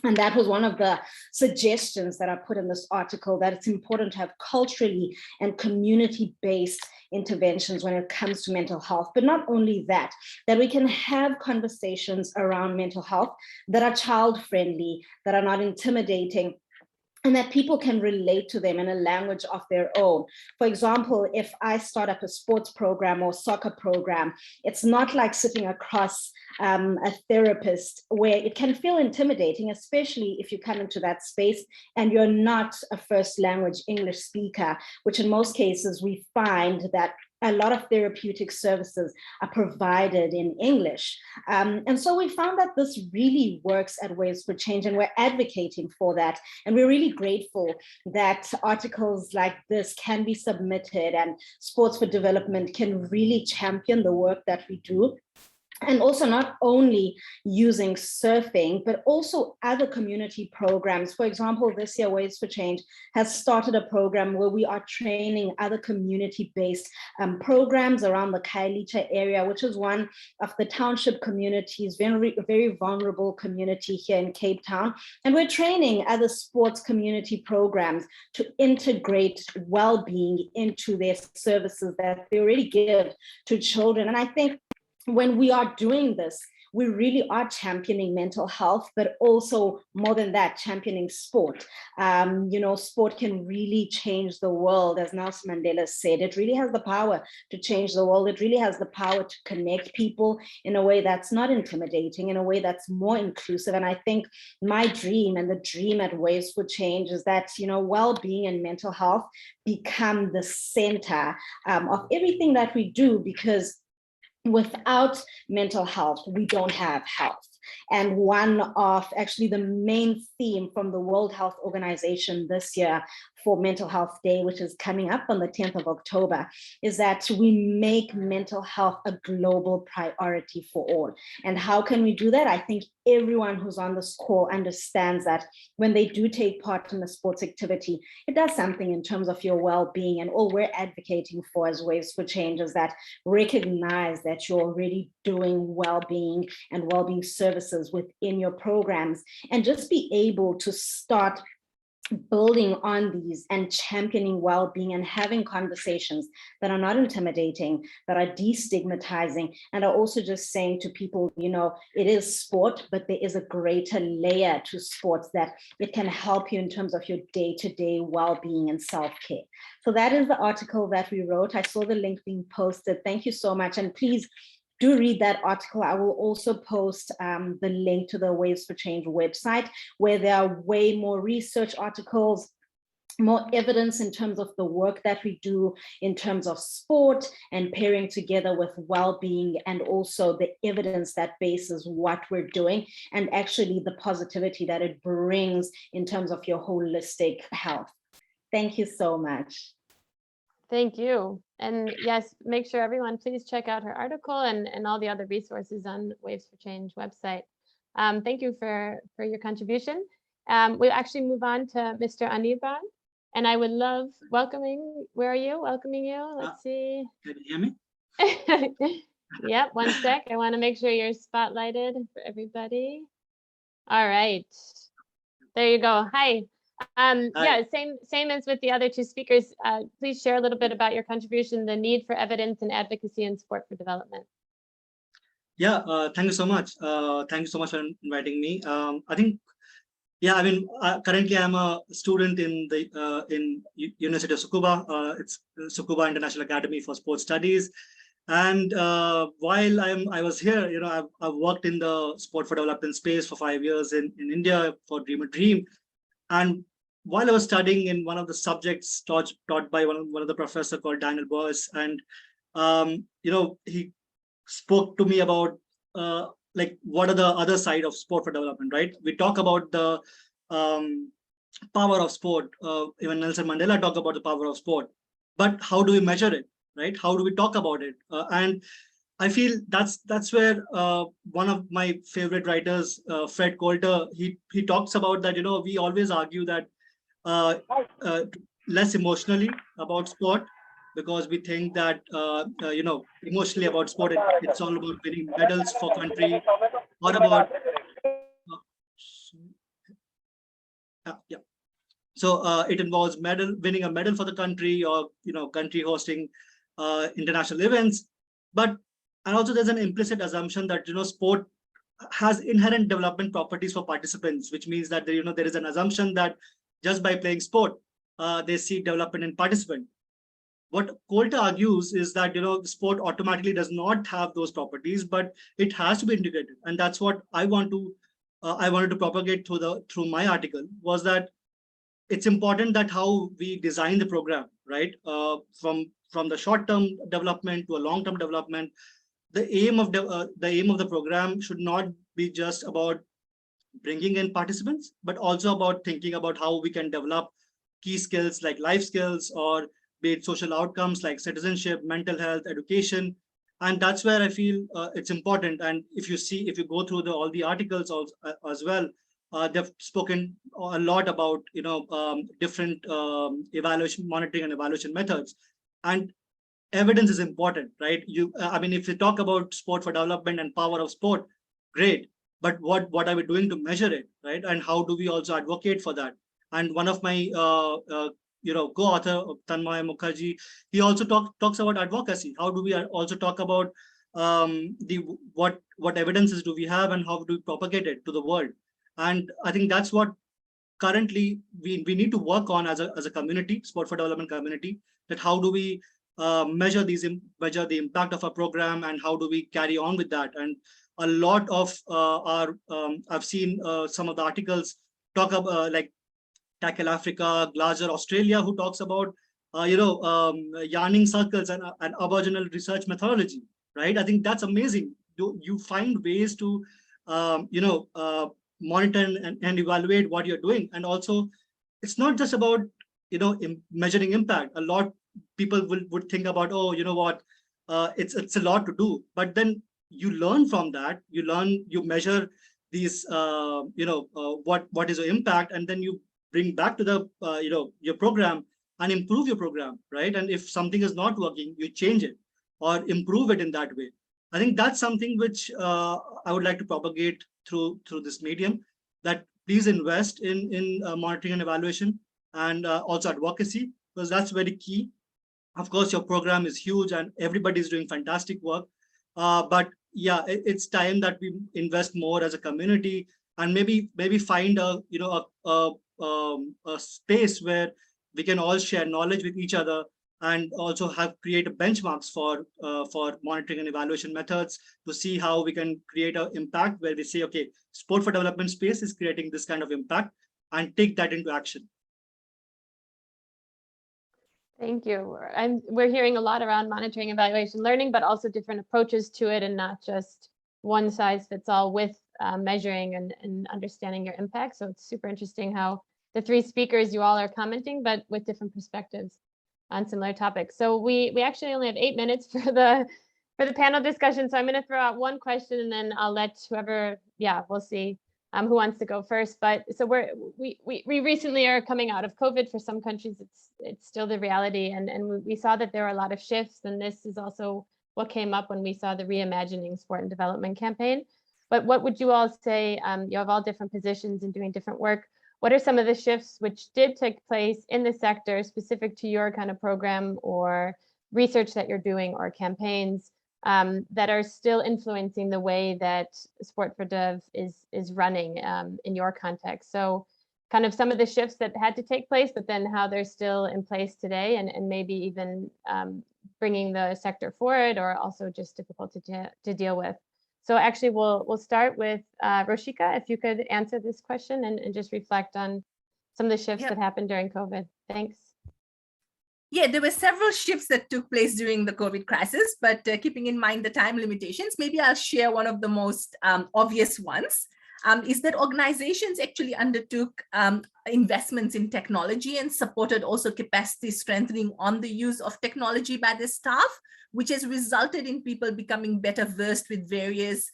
And that was one of the suggestions that I put in this article, that it's important to have culturally and community-based interventions when it comes to mental health. But not only that, that we can have conversations around mental health that are child-friendly, that are not intimidating, and that people can relate to them in a language of their own. For example, if I start up a sports program or soccer program, it's not like sitting across a therapist, where it can feel intimidating, especially if you come into that space and you're not a first language English speaker, which in most cases we find that a lot of therapeutic services are provided in English. And so we found that this really works at Waves for Change, and we're advocating for that. And we're really grateful that articles like this can be submitted and Sports for Development can really champion the work that we do. And also not only using surfing, but also other community programs. For example, this year, Waves for Change has started a program where we are training other community-based programs around the Khayelitsha area, which is one of the township communities, very vulnerable community here in Cape Town. And we're training other sports community programs to integrate well-being into their services that they already give to children. And I think when we are doing this, we really are championing mental health, but also more than that, championing sport. Sport can really change the world, as Nelson Mandela said. It really has the power to change the world. It really has the power to connect people in a way that's not intimidating, in a way that's more inclusive. And I think my dream and the dream at Waves for Change is that, well-being and mental health become the center of everything that we do, because without mental health, we don't have health. And one of actually the main theme from the World Health Organization this year for Mental Health Day, which is coming up on the 10th of October, is that we make mental health a global priority for all. And how can we do that? I think everyone who's on this call understands that when they do take part in a sports activity, it does something in terms of your well-being. And all we're advocating for as Waves for Change is that recognize that you're already doing well-being and well-being services within your programs, and just be able to start building on these and championing well-being and having conversations that are not intimidating, that are destigmatizing, and are also just saying to people, it is sport, but there is a greater layer to sports that it can help you in terms of your day-to-day well-being and self-care. So that is the article that we wrote. I saw the link being posted. Thank you so much. And please do read that article. I will also post the link to the Waves for Change website, where there are way more research articles, more evidence in terms of the work that we do in terms of sport and pairing together with well-being, and also the evidence that bases what we're doing and actually the positivity that it brings in terms of your holistic health. Thank you so much. Thank you. And yes, make sure everyone please check out her article and all the other resources on Waves for Change website. Thank you for your contribution. We'll actually move on to Mr. Anirban, and I would love welcoming you. Let's see. Can you hear me? Yep, one sec. I want to make sure you're spotlighted for everybody. All right. There you go. Hi. Yeah, same as with the other two speakers. Please share a little bit about your contribution, the need for evidence and advocacy in sport for development. Yeah, thank you so much. Thank you so much for inviting me. Currently I'm a student in the University of Tsukuba. It's Tsukuba International Academy for Sports Studies. And while I was here, I've worked in the sport for development space for 5 years in India for Dream a Dream. And while I was studying in one of the subjects taught by one of the professor called Daniel Boyce, and he spoke to me about what are the other side of sport for development, right? We talk about the power of sport. Even Nelson Mandela talked about the power of sport, but how do we measure it, right? How do we talk about it? And I feel that's where one of my favorite writers, Fred Coulter, he talks about that. We always argue that less emotionally about sport, because we think that emotionally about sport, it's all about winning medals for country, or about So it involves winning a medal for the country, or country hosting international events. And also there's an implicit assumption that sport has inherent development properties for participants, which means that there is an assumption that just by playing sport, they see development in participant. What Coulter argues is that sport automatically does not have those properties, but it has to be integrated, and that's what I wanted to propagate through my article, was that it's important that how we design the program, right? From the short-term development to a long-term development, the aim of the program should not be just about bringing in participants, but also about thinking about how we can develop key skills like life skills, or be it social outcomes like citizenship, mental health, education. And that's where I feel it's important. And if you go through all the articles as well, they've spoken a lot about different evaluation, monitoring and evaluation methods. And evidence is important, right? If you talk about sport for development and power of sport, great. But what are we doing to measure it, right? And how do we also advocate for that? And one of my co-author, Tanmay Mukherjee, he also talks about advocacy. How do we also talk about what evidences do we have and how do we propagate it to the world? And I think that's what currently we need to work on as a community, sport for development community, that how do we measure the impact of our program, and how do we carry on with that. And a lot of I've seen some of the articles talk about like Tackle Africa, Glaser Australia, who talks about yarning circles and Aboriginal research methodology, right? I think that's amazing. You find ways to monitor and evaluate what you're doing. And also, it's not just about measuring impact. A lot people would think about, oh, you know what, it's a lot to do, but then you learn from that. You measure these what is the impact, and then you bring back to the your program and improve your program, right? And if something is not working, you change it or improve it in that way. I think that's something which I would like to propagate through this medium, that please invest in monitoring and evaluation, and also advocacy, because that's very key. Of course, your program is huge and everybody's doing fantastic work. But yeah, it's time that we invest more as a community, and maybe find a space where we can all share knowledge with each other, and also create benchmarks for monitoring and evaluation methods to see how we can create an impact where we say, okay, sport for development space is creating this kind of impact, and take that into action. Thank you. We're hearing a lot around monitoring, evaluation, learning, but also different approaches to it, and not just one size fits all with measuring and understanding your impact. So it's super interesting how the three speakers, you all are commenting, but with different perspectives on similar topics. So we actually only have 8 minutes for the panel discussion. So I'm going to throw out one question, and then I'll let whoever, we'll see who wants to go first. But so we recently are coming out of COVID. For some countries, it's still the reality, and we saw that there were a lot of shifts, and this is also what came up when we saw the Reimagining Sport and Development campaign. But what would you all say? You have all different positions and doing different work. What are some of the shifts which did take place in the sector specific to your kind of program or research that you're doing, or campaigns that are still influencing the way that Sport for Dev is running in your context? So kind of some of the shifts that had to take place, but then how they're still in place today, and maybe even bringing the sector forward, or also just difficult to deal with. So actually, we'll start with Roshika, if you could answer this question and just reflect on some of the shifts that happened during COVID. Thanks. Yeah, there were several shifts that took place during the COVID crisis, but keeping in mind the time limitations, maybe I'll share one of the most obvious ones. Is that organizations actually undertook investments in technology and supported also capacity strengthening on the use of technology by the staff, which has resulted in people becoming better versed with various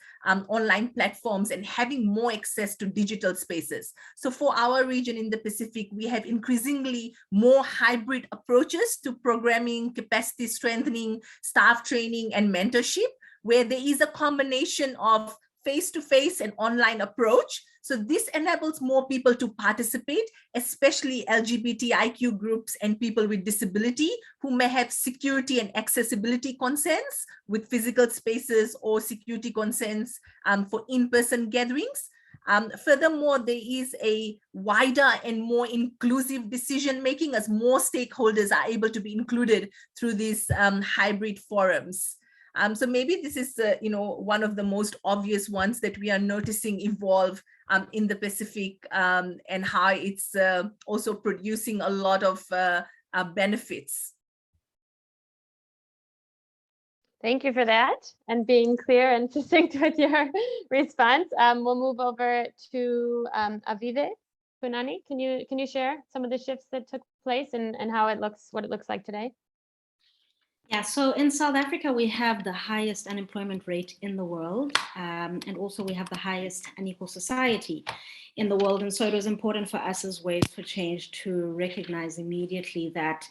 online platforms and having more access to digital spaces. So for our region in the Pacific, we have increasingly more hybrid approaches to programming, capacity strengthening, staff training, and mentorship, where there is a combination of face-to-face and online approach. So this enables more people to participate, especially LGBTIQ groups and people with disability who may have security and accessibility concerns with physical spaces, or security concerns for in-person gatherings. Furthermore, there is a wider and more inclusive decision-making as more stakeholders are able to be included through these hybrid forums. So maybe this is, one of the most obvious ones that we are noticing evolve in the Pacific, and how it's also producing a lot of benefits. Thank you for that, and being clear and succinct with your response. We'll move over to Avive Punani. Can you share some of the shifts that took place and how what it looks like today? Yeah, so in South Africa, we have the highest unemployment rate in the world, and also we have the highest unequal society in the world. And so it was important for us as Waves for Change to recognize immediately that,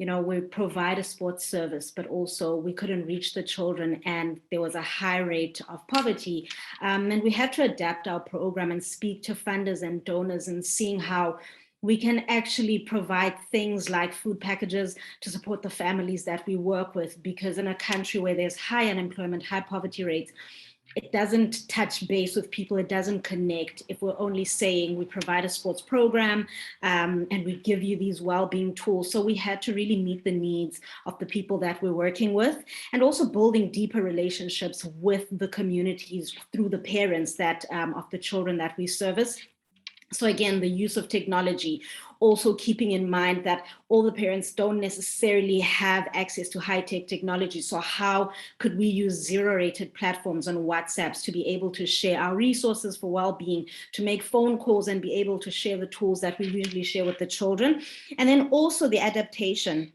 we provide a sports service, but also we couldn't reach the children, and there was a high rate of poverty. And we had to adapt our program and speak to funders and donors, and seeing how we can actually provide things like food packages to support the families that we work with, because in a country where there's high unemployment, high poverty rates, it doesn't touch base with people, it doesn't connect if we're only saying we provide a sports program and we give you these well-being tools. So we had to really meet the needs of the people that we're working with, and also building deeper relationships with the communities through the parents that of the children that we service. So again, the use of technology, also keeping in mind that all the parents don't necessarily have access to high-tech technology. So how could we use zero-rated platforms on WhatsApps to be able to share our resources for well-being, to make phone calls and be able to share the tools that we usually share with the children? And then also the adaptation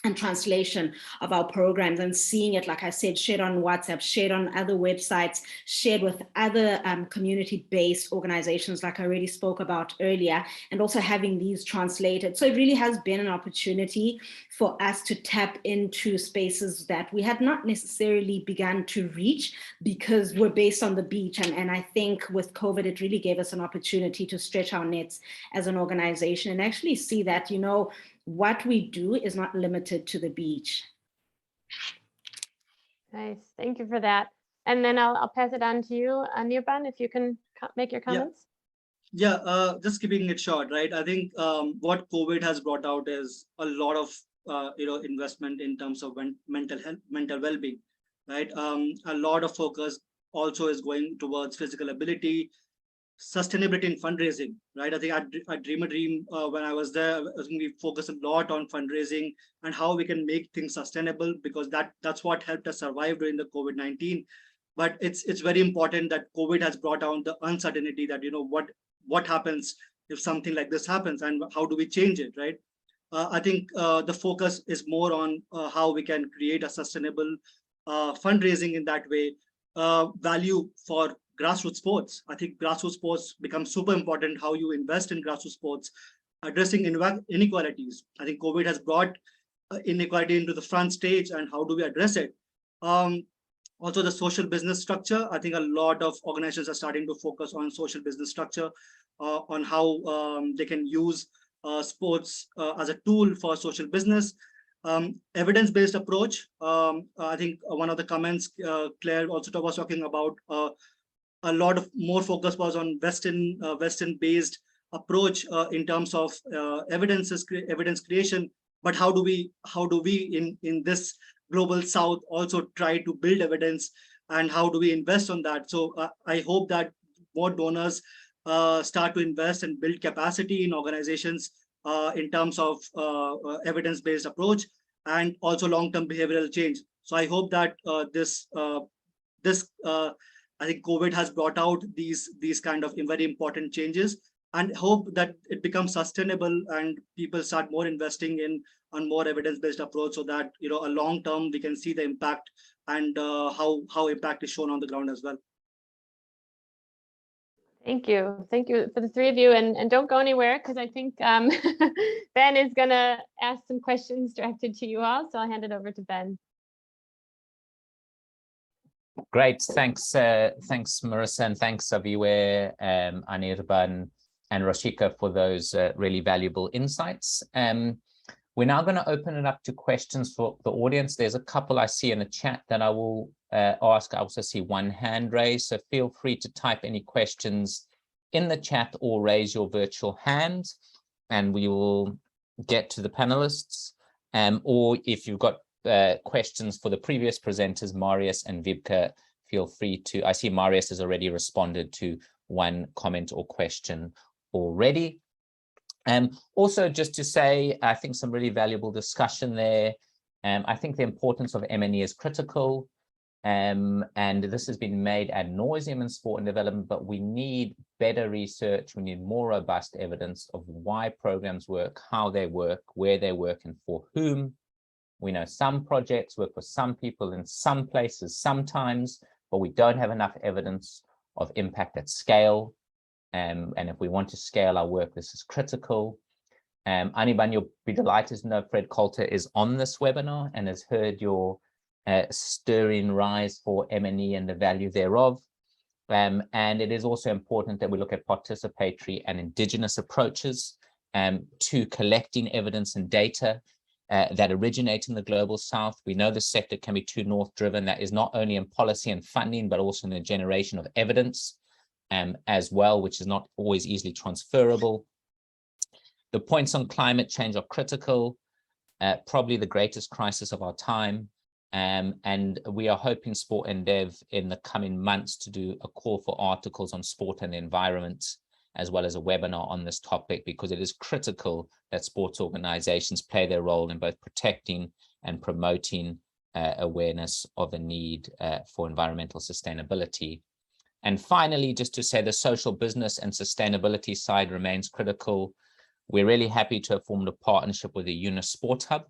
and translation of our programs, and seeing it, like I said, shared on WhatsApp, shared on other websites, shared with other community-based organizations like I already spoke about earlier, and also having these translated. So it really has been an opportunity for us to tap into spaces that we had not necessarily begun to reach because we're based on the beach. And I think with COVID, it really gave us an opportunity to stretch our nets as an organization and actually see that, you know, what we do is not limited to the beach. Nice, thank you for that. And then I'll pass it on to you, Nirban, if you can make your comments. Yeah, just keeping it short, right? I think what COVID has brought out is a lot of investment in terms of mental health, mental well-being, right? A lot of focus also is going towards physical ability, sustainability in fundraising, right? I think I dream a dream when I was there. I think we focus a lot on fundraising and how we can make things sustainable, because that's what helped us survive during the COVID-19. But it's very important that COVID has brought down the uncertainty that, you know, what happens if something like this happens and how do we change it, right? I think the focus is more on how we can create a sustainable fundraising in that way, value for grassroots sports. I think grassroots sports become super important, how you invest in grassroots sports, addressing inequalities. I think COVID has brought inequality into the front stage, and how do we address it? Also the social business structure. I think a lot of organizations are starting to focus on social business structure, on how they can use sports as a tool for social business. Evidence-based approach. I think one of the comments Claire also was talking about, a lot of more focus was on Western-based approach in terms of evidence creation. But how do we in this global South also try to build evidence, and how do we invest on that? So I hope that more donors start to invest and build capacity in organizations in terms of evidence-based approach, and also long-term behavioral change. So I hope that I think COVID has brought out these kind of very important changes, and hope that it becomes sustainable and people start more investing on more evidence-based approach, so that, you know, a long term we can see the impact and how impact is shown on the ground as well. Thank you for the three of you, and don't go anywhere, because I think Ben is gonna ask some questions directed to you all, so I'll hand it over to Ben. Great, thanks Marissa, and thanks Aviwe, Anirban and Rashika for those really valuable insights. We're now going to open it up to questions for the audience. There's a couple I see in the chat that I will ask. I also see one hand raised, so feel free to type any questions in the chat or raise your virtual hand, and we will get to the panelists. Or if you've got questions for the previous presenters, Marius and Vibke, feel free to. I see Marius has already responded to one comment or question already. Also, just to say, I think some really valuable discussion there. I think the importance of M&E is critical, and this has been made ad nauseum in sport and development, but we need better research. We need more robust evidence of why programs work, how they work, where they work, and for whom. We know some projects work for some people in some places sometimes, but we don't have enough evidence of impact at scale. And if we want to scale our work, this is critical. Anirban, you'll be delighted to know Fred Coulter is on this webinar and has heard your stirring rise for M&E and the value thereof. And it is also important that we look at participatory and indigenous approaches. to collecting evidence and data that originate in the global south. We know the sector can be too north driven. That is not only in policy and funding, but also in the generation of evidence as well, which is not always easily transferable. The points on climate change are critical, probably the greatest crisis of our time. And we are hoping Sport and Dev in the coming months to do a call for articles on sport and the environment, as well as a webinar on this topic, because it is critical that sports organizations play their role in both protecting and promoting awareness of the need for environmental sustainability. And finally, just to say the social business and sustainability side remains critical. We're really happy to have formed a partnership with the UNIS Sport Hub,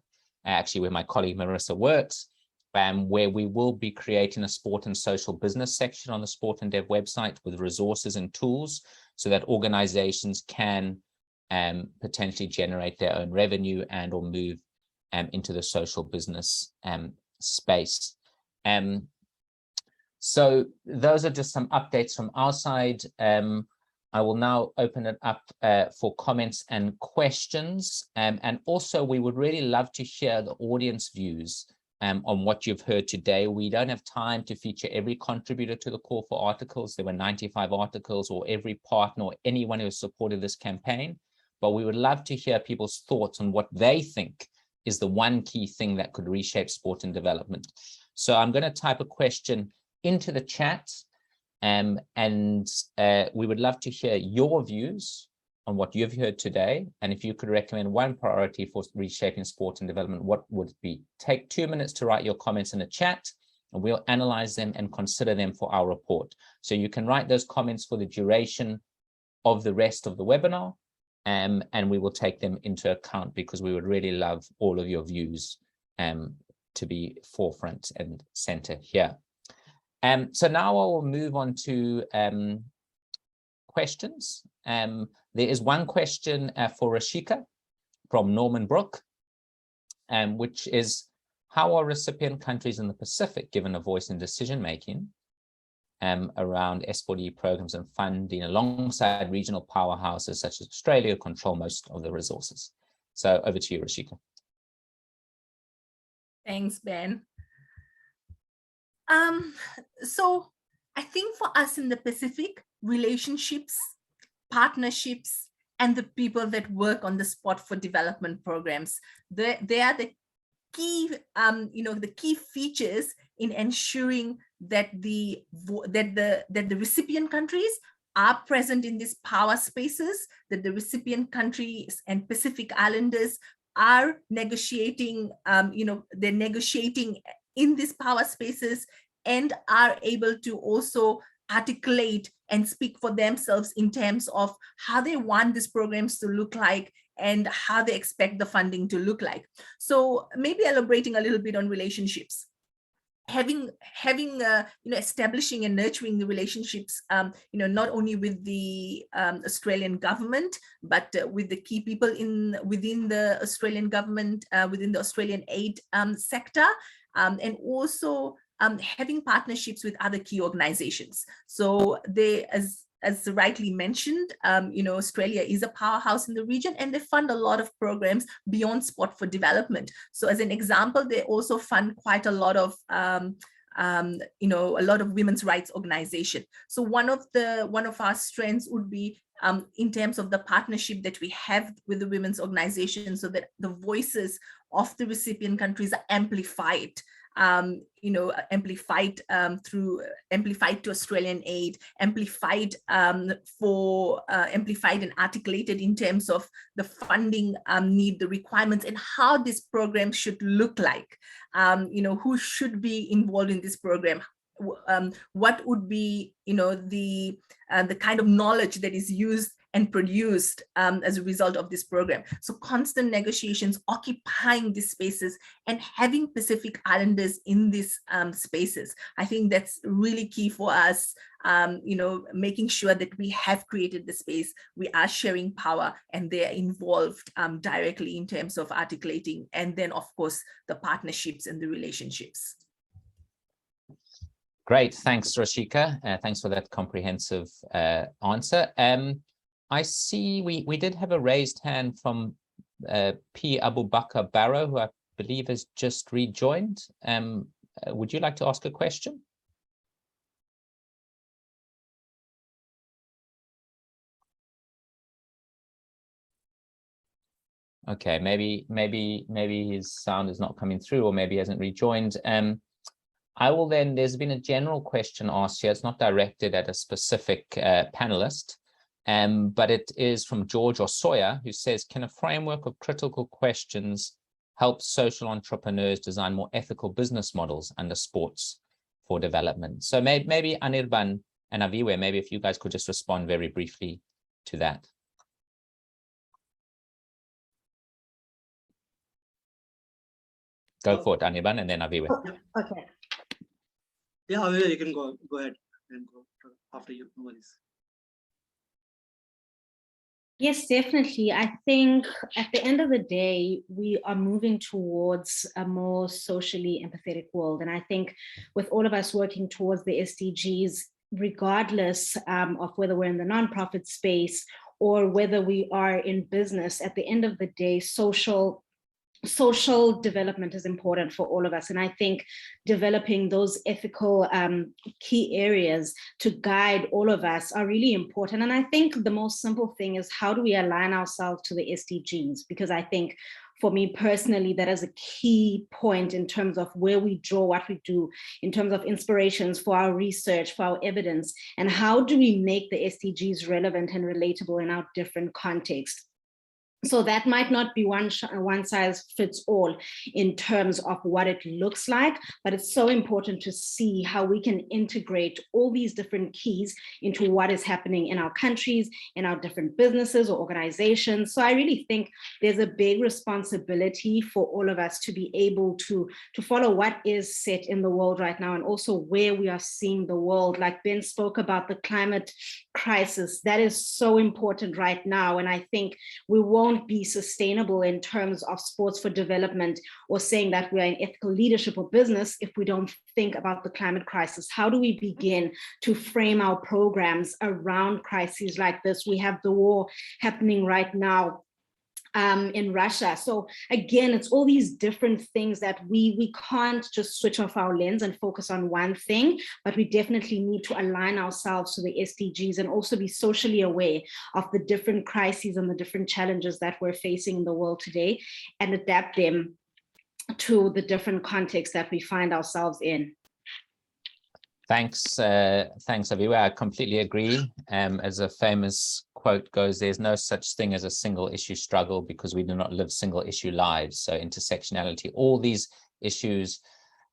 actually where my colleague Marissa works, where we will be creating a sport and social business section on the Sport and Dev website with resources and tools so that organizations can potentially generate their own revenue and or move into the social business space. So those are just some updates from our side. I will now open it up for comments and questions. And also, we would really love to hear the audience views on what you've heard today. We don't have time to feature every contributor to the call for articles. There were 95 articles, or every partner or anyone who has supported this campaign. But we would love to hear people's thoughts on what they think is the one key thing that could reshape sport and development. So I'm going to type a question into the chat, and we would love to hear your views on what you've heard today. And if you could recommend one priority for reshaping sport and development, what would it be? Take 2 minutes to write your comments in the chat, and we'll analyze them and consider them for our report. So you can write those comments for the duration of the rest of the webinar, and we will take them into account, because we would really love all of your views to be forefront and center here. So now I will move on to questions. There is one question for Rashika from Norman Brook, which is, how are recipient countries in the Pacific given a voice in decision-making around S4D programs and funding alongside regional powerhouses such as Australia control most of the resources? So over to you, Rashika. Thanks, Ben. So I think for us in the Pacific, relationships, partnerships, and the people that work on the spot for development programs, they are the key, the key features in ensuring that the recipient countries are present in these power spaces, that the recipient countries and Pacific Islanders are negotiating, they're negotiating in these power spaces and are able to also articulate and speak for themselves in terms of how they want these programs to look like and how they expect the funding to look like. So maybe elaborating a little bit on relationships. Establishing and nurturing the relationships, not only with the Australian government, but with the key people within the Australian government, within the Australian aid sector, and also having partnerships with other key organizations. So they, as rightly mentioned, Australia is a powerhouse in the region, and they fund a lot of programs beyond sport for development. So as an example, they also fund quite a lot of women's rights organization. So one of our strengths would be in terms of the partnership that we have with the women's organization, so that the voices of the recipient countries are amplified. Amplified to Australian aid, amplified and articulated in terms of the funding need, the requirements, and how this program should look like. Who should be involved in this program? What would be, the kind of knowledge that is used and produced as a result of this program. So constant negotiations, occupying these spaces, and having Pacific Islanders in these spaces. I think that's really key for us, making sure that we have created the space, we are sharing power, and they are involved directly in terms of articulating, and then of course, the partnerships and the relationships. Great, thanks, Rashika. Thanks for that comprehensive answer. I see we did have a raised hand from P. Abu Bakr Barrow, who I believe has just rejoined. Would you like to ask a question? Okay, maybe his sound is not coming through, or maybe he hasn't rejoined. I will then, there's been a general question asked here. It's not directed at a specific panelist, but it is from George Osoya, who says, can a framework of critical questions help social entrepreneurs design more ethical business models under sports for development? So maybe Anirban and Aviwe, maybe if you guys could just respond very briefly to that. Go for it, Anirban, and then Aviwe. Okay. Yeah, you can go ahead and go after you. No worries. Yes, definitely. I think at the end of the day, we are moving towards a more socially empathetic world. And I think with all of us working towards the SDGs, regardless of whether we're in the nonprofit space or whether we are in business, at the end of the day, social development is important for all of us. And I think developing those ethical key areas to guide all of us are really important. And I think the most simple thing is, how do we align ourselves to the SDGs? Because I think for me personally, that is a key point in terms of where we draw what we do, in terms of inspirations for our research, for our evidence, and how do we make the SDGs relevant and relatable in our different contexts. So that might not be one size fits all in terms of what it looks like, but it's so important to see how we can integrate all these different keys into what is happening in our countries, in our different businesses or organizations. So I really think there's a big responsibility for all of us to be able to follow what is set in the world right now, and also where we are seeing the world. Like Ben spoke about the climate crisis, that is so important right now. And I think we won't be sustainable in terms of sports for development or saying that we are in ethical leadership or business if we don't think about the climate crisis. How do we begin to frame our programs around crises like this? We have the war happening right now in Russia. So again, it's all these different things that we can't just switch off our lens and focus on one thing, but we definitely need to align ourselves to the SDGs and also be socially aware of the different crises and the different challenges that we're facing in the world today, and adapt them to the different contexts that we find ourselves in. Thanks, Aviwe. I completely agree. As a famous quote goes, there's no such thing as a single issue struggle because we do not live single issue lives. So intersectionality, all these issues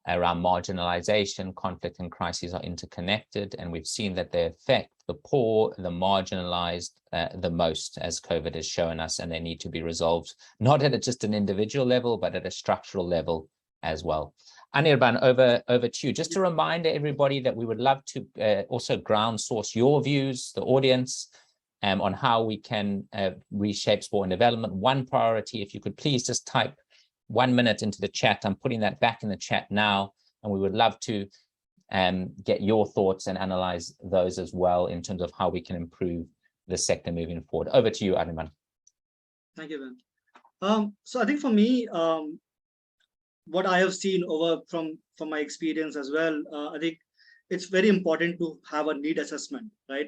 around marginalization, conflict, and crises are interconnected, and we've seen that they affect the poor, the marginalized the most, as COVID has shown us, and they need to be resolved, not at just an individual level, but at a structural level as well. Anirban, over to you. Just to remind everybody that we would love to also ground source your views, the audience, on how we can reshape sport and development. One priority, if you could please just type 1 minute into the chat. I'm putting that back in the chat now, and we would love to get your thoughts and analyze those as well in terms of how we can improve the sector moving forward. Over to you, Anirban. Thank you, Ben. So I think for me, what I have seen from my experience as well, I think it's very important to have a need assessment, right?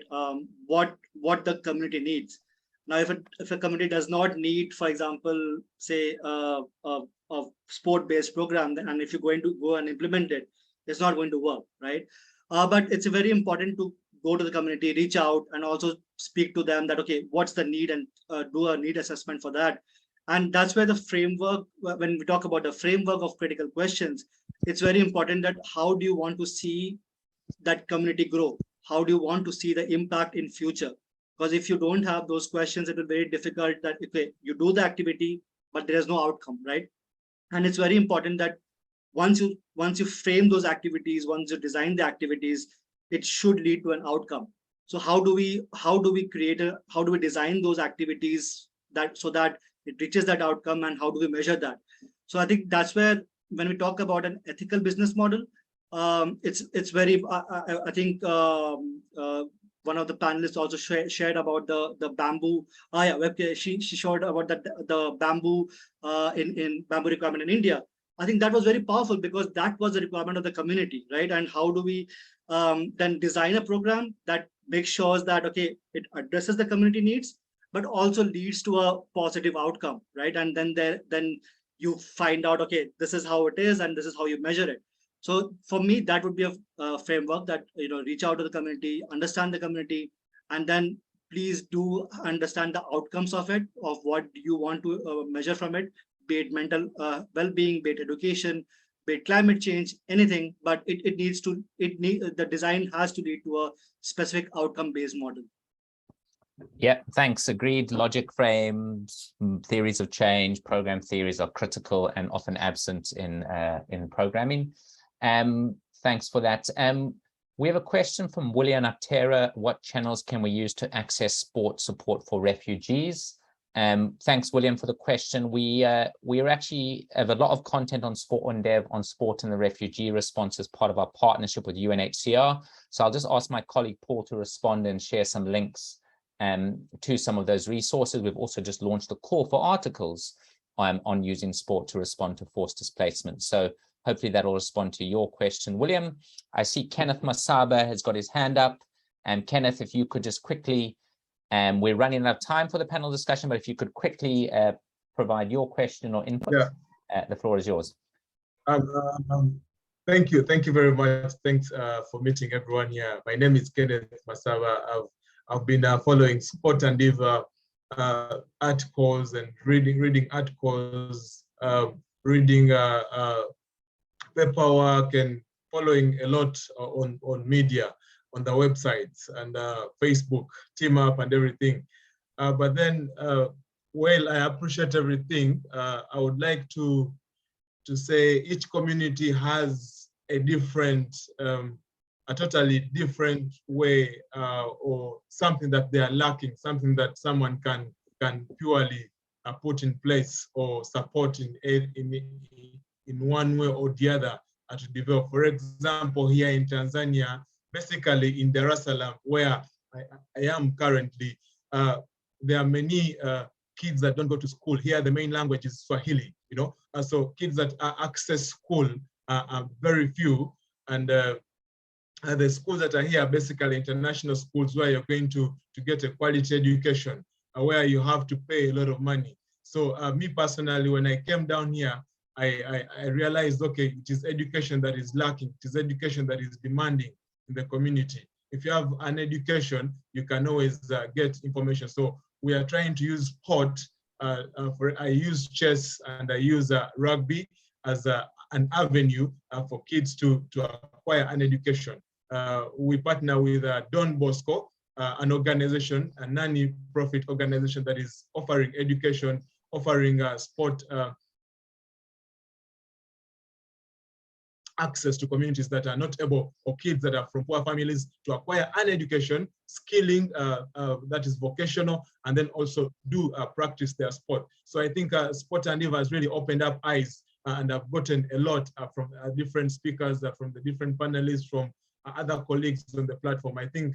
What the community needs. Now, if a community does not need, for example, say a sport-based program, and if you're going to go and implement it, it's not going to work, right? But it's very important to go to the community, reach out, and also speak to them that, okay, what's the need, and do a need assessment for that. And that's where the framework, when we talk about the framework of critical questions, it's very important that how do you want to see that community grow? How do you want to see the impact in future? Because if you don't have those questions, it will be very difficult that, okay, you do the activity, but there is no outcome, right? And it's very important that once you frame those activities, once you design the activities, it should lead to an outcome. So how do we design those activities so that it reaches that outcome, and how do we measure that? So I think that's where, when we talk about an ethical business model, it's very, I think one of the panelists also shared about the bamboo. She showed about the bamboo in bamboo requirement in India. I think that was very powerful because that was the requirement of the community, right? And how do we then design a program that makes sure that, okay, it addresses the community needs, but also leads to a positive outcome, right? And then you find out, okay, this is how it is, and this is how you measure it. So for me, that would be a framework that, reach out to the community, understand the community, and then please do understand the outcomes of it, of what you want to measure from it, be it mental well-being, be it education, be it climate change, anything, but the design has to lead to a specific outcome-based model. Yeah, thanks. Agreed. Logic frames, theories of change, program theories are critical and often absent in programming. Thanks for that. We have a question from William Aptera. What channels can we use to access sport support for refugees? Thanks, William, for the question. We actually have a lot of content on Sport on Dev on sport and the refugee response as part of our partnership with UNHCR. So I'll just ask my colleague Paul to respond and share some links to some of those resources. We've also just launched a call for articles on using sport to respond to forced displacement. So hopefully that will respond to your question. William, I see Kenneth Masaba has got his hand up. And Kenneth, if you could just quickly, we're running out of time for the panel discussion, but if you could quickly provide your question or input, the floor is yours. Thank you very much. Thanks for meeting everyone here. My name is Kenneth Masaba. I've been following Sport and Dev articles and reading articles, reading paperwork, and following a lot on media, on the websites and Facebook, Team Up and everything. But then, well, I appreciate everything. I would like to say each community has a different, a totally different way or something that they are lacking, something that someone can purely put in place or support in one way or the other to develop. For example, here in Tanzania, basically in Dar es Salaam, where I am currently, there are many kids that don't go to school. Here, the main language is Swahili, so kids that access school are very few. And the schools that are here are basically international schools where you're going to get a quality education, where you have to pay a lot of money. So me personally, when I came down here, I realized, okay, it is education that is lacking. It is education that is demanding in the community. If you have an education, you can always get information. So we are trying to use sport. I use chess and I use rugby as an avenue for kids to acquire an education. We partner with Don Bosco, an organization, a non-profit organization that is offering education, offering sport access to communities that are not able, or kids that are from poor families, to acquire an education, skilling that is vocational, and then also do practice their sport. So I think Sport and Dev has really opened up eyes, and I've gotten a lot from different speakers, from the different panelists, from other colleagues on the platform. I think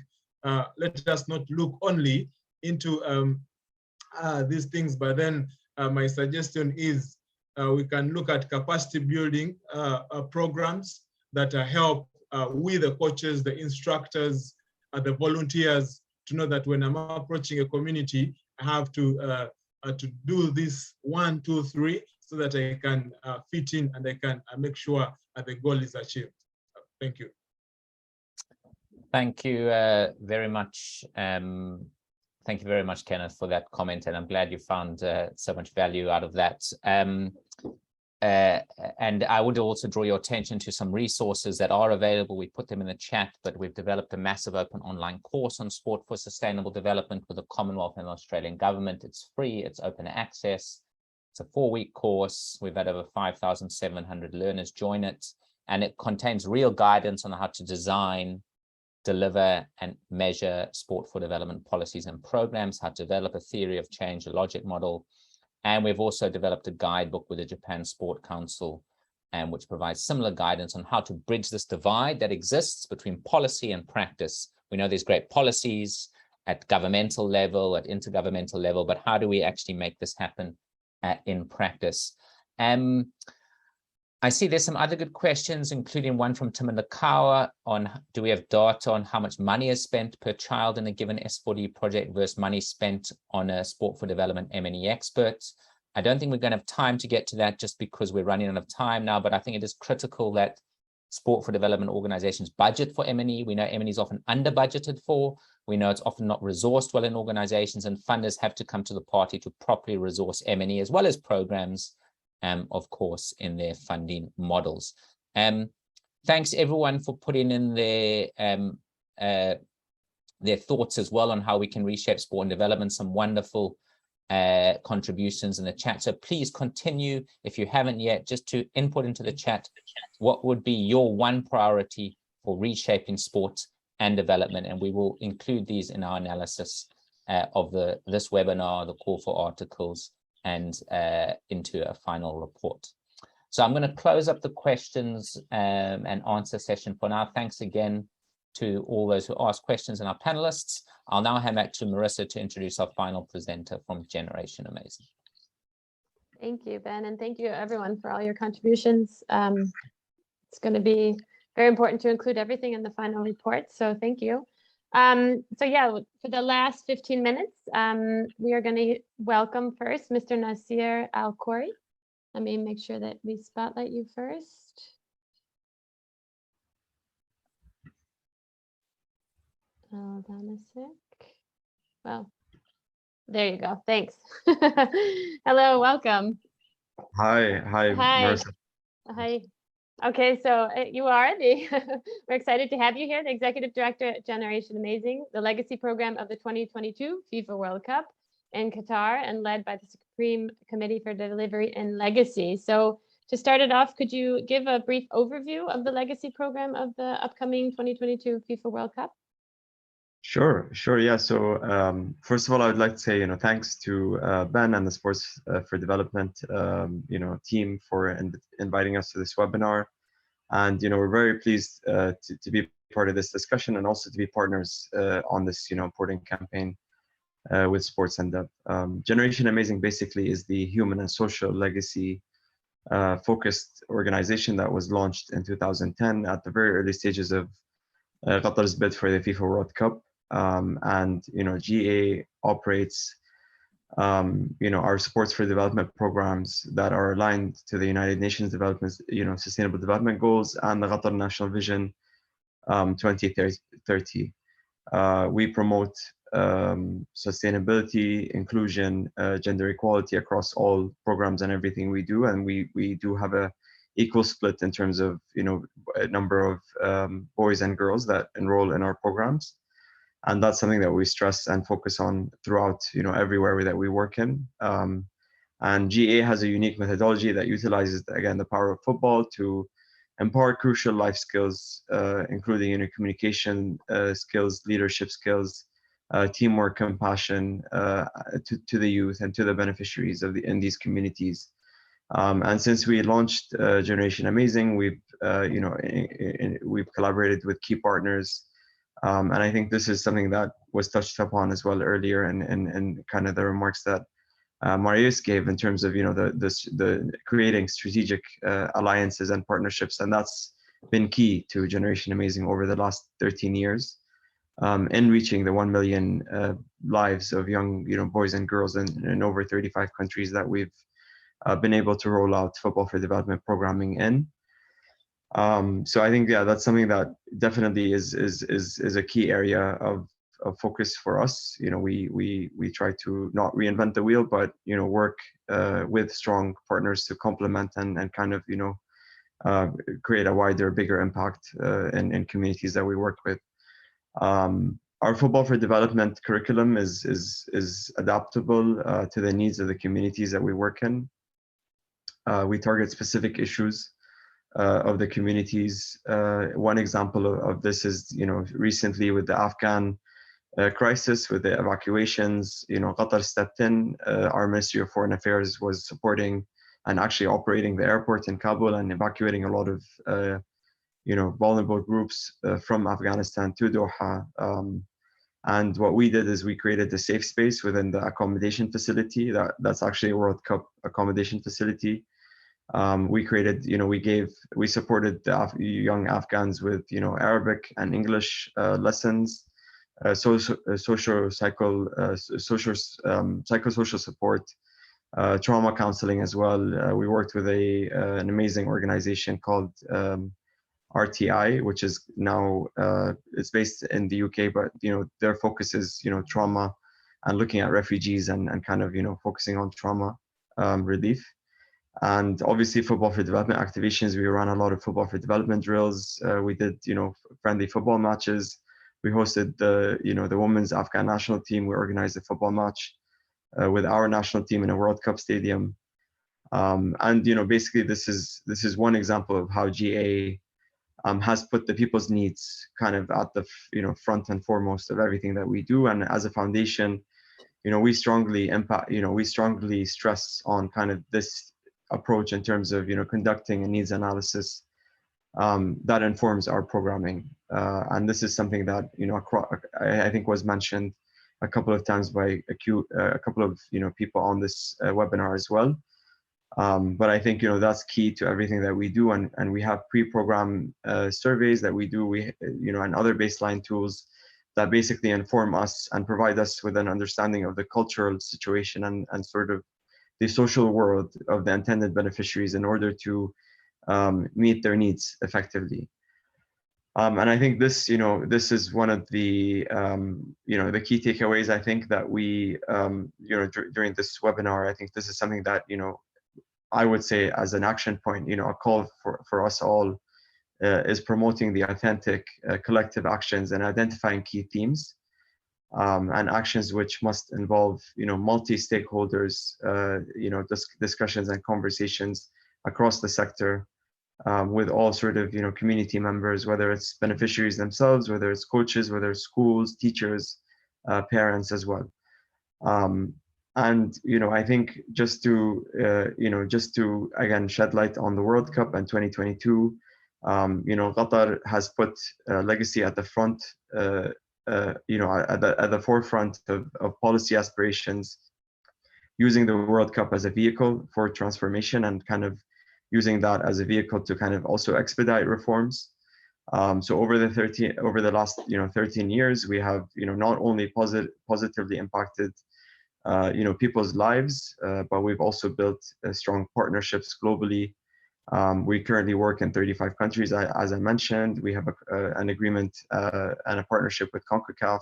let us not look only into these things, but then my suggestion is we can look at capacity building programs that help with the coaches, the instructors, the volunteers, to know that when I'm approaching a community, I have to do this 1, 2, 3, so that I can fit in and I can make sure the goal is achieved. Thank you. Thank you very much. Thank you very much, Kenneth, for that comment, and I'm glad you found so much value out of that. And I would also draw your attention to some resources that are available. We put them in the chat, but we've developed a massive open online course on sport for sustainable development with the Commonwealth and the Australian government. It's free, it's open access. It's a 4-week course. We've had over 5,700 learners join it, and it contains real guidance on how to design, deliver and measure sport for development policies and programs, how to develop a theory of change, a logic model. And we've also developed a guidebook with the Japan Sport Council, which provides similar guidance on how to bridge this divide that exists between policy and practice We know there's great policies at governmental level, at intergovernmental level, but how do we actually make this happen in practice? I see there's some other good questions, including one from Tim Lakawa on, do we have data on how much money is spent per child in a given S4D project versus money spent on a sport for development M&E expert? I don't think we're going to have time to get to that just because we're running out of time now, but I think it is critical that sport for development organizations budget for M&E. We know M&E is often under budgeted for. We know it's often not resourced well in organizations, and funders have to come to the party to properly resource M&E as well as programs, of course, in their funding models. Thanks everyone for putting in their thoughts as well on how we can reshape sport and development. Some wonderful contributions in the chat. So please continue, if you haven't yet, just to input into the chat, what would be your one priority for reshaping sport and development? And we will include these in our analysis of this webinar, the call for articles, and into a final report. So I'm going to close up the questions and answer session for now. Thanks again to all those who asked questions and our panelists. I'll now hand back to Marissa to introduce our final presenter from Generation Amazing. Thank you, Ben, and thank you everyone for all your contributions. It's going to be very important to include everything in the final report, so thank you. So yeah, for the last 15 minutes, we are going to welcome first Mr. Nasir Al-Khoury. Let me make sure that we spotlight you first. Hold on a sec. Well, there you go. Thanks. Hello, welcome. Hi, Marissa. Hi. Okay, so you are we're excited to have you here, the Executive Director at Generation Amazing, the legacy program of the 2022 FIFA World Cup in Qatar and led by the Supreme Committee for Delivery and Legacy. So to start it off, could you give a brief overview of the legacy program of the upcoming 2022 FIFA World Cup? Sure, yeah. So first of all, I would like to say, thanks to Ben and the Sports for Development, team for inviting us to this webinar. And, we're very pleased to be part of this discussion and also to be partners on this, important campaign with Sports and Dev. Generation Amazing basically is the human and social legacy focused organization that was launched in 2010 at the very early stages of Qatar's bid for the FIFA World Cup. And GA operates our sports for development programs that are aligned to the United Nations Development, Sustainable Development Goals and the Qatar National Vision 2030. We promote sustainability, inclusion, gender equality across all programs and everything we do, and we do have a equal split in terms of a number of boys and girls that enroll in our programs. And that's something that we stress and focus on throughout, everywhere that we work in. And GA has a unique methodology that utilizes, again, the power of football to empower crucial life skills, including communication skills, leadership skills, teamwork, compassion to the youth and to the beneficiaries in these communities. And since we launched Generation Amazing, we've collaborated with key partners. And I think this is something that was touched upon as well earlier in kind of the remarks that Marius gave in terms of the creating strategic alliances and partnerships, and that's been key to Generation Amazing over the last 13 years in reaching the 1 million lives of young boys and girls in over 35 countries that we've been able to roll out football for development programming in. So I think, yeah, that's something that definitely is a key area of focus for us. We try to not reinvent the wheel, but work with strong partners to complement and kind of create a wider, bigger impact in communities that we work with. Our football for development curriculum is adaptable to the needs of the communities that we work in. We target specific issues of the communities. One example of this is, recently with the Afghan crisis, with the evacuations, Qatar stepped in. Our Ministry of Foreign Affairs was supporting and actually operating the airport in Kabul and evacuating a lot of, vulnerable groups from Afghanistan to Doha. And what we did is we created a safe space within the accommodation facility. That's actually a World Cup accommodation facility. We created, we supported the young Afghans with, Arabic and English lessons, psychosocial support, trauma counseling as well. We worked with an amazing organization called RTI, which is now it's based in the UK, but their focus is trauma and looking at refugees and kind of focusing on trauma relief. And obviously football for development activations. We ran a lot of football for development drills. We did friendly football matches. We hosted the women's Afghan national team. We organized a football match with our national team in a World Cup stadium. And basically this is one example of how GA has put the people's needs kind of at the front and foremost of everything that we do. And as a foundation, we strongly stress on kind of this approach in terms of conducting a needs analysis that informs our programming. And this is something that I think was mentioned a couple of times by a couple of people on this webinar as well. But I think that's key to everything that we do, and we have pre-programmed surveys that we do, and other baseline tools that basically inform us and provide us with an understanding of the cultural situation and sort of the social world of the intended beneficiaries in order to meet their needs effectively. And I think this is one of the the key takeaways. I think that we during this webinar, I think this is something that I would say as an action point, a call for us all is promoting the authentic collective actions and identifying key themes and actions which must involve, multi-stakeholders, discussions and conversations across the sector with all sort of, community members, whether it's beneficiaries themselves, whether it's coaches, whether it's schools, teachers, parents as well. And I think just to again shed light on the World Cup and 2022, Qatar has put legacy at the front, at the forefront of policy aspirations, using the World Cup as a vehicle for transformation and kind of using that as a vehicle to kind of also expedite reforms. So over the last 13 years, we have not only positively impacted people's lives, but we've also built strong partnerships globally. We currently work in 35 countries, as I mentioned. We have an agreement and a partnership with CONCACAF,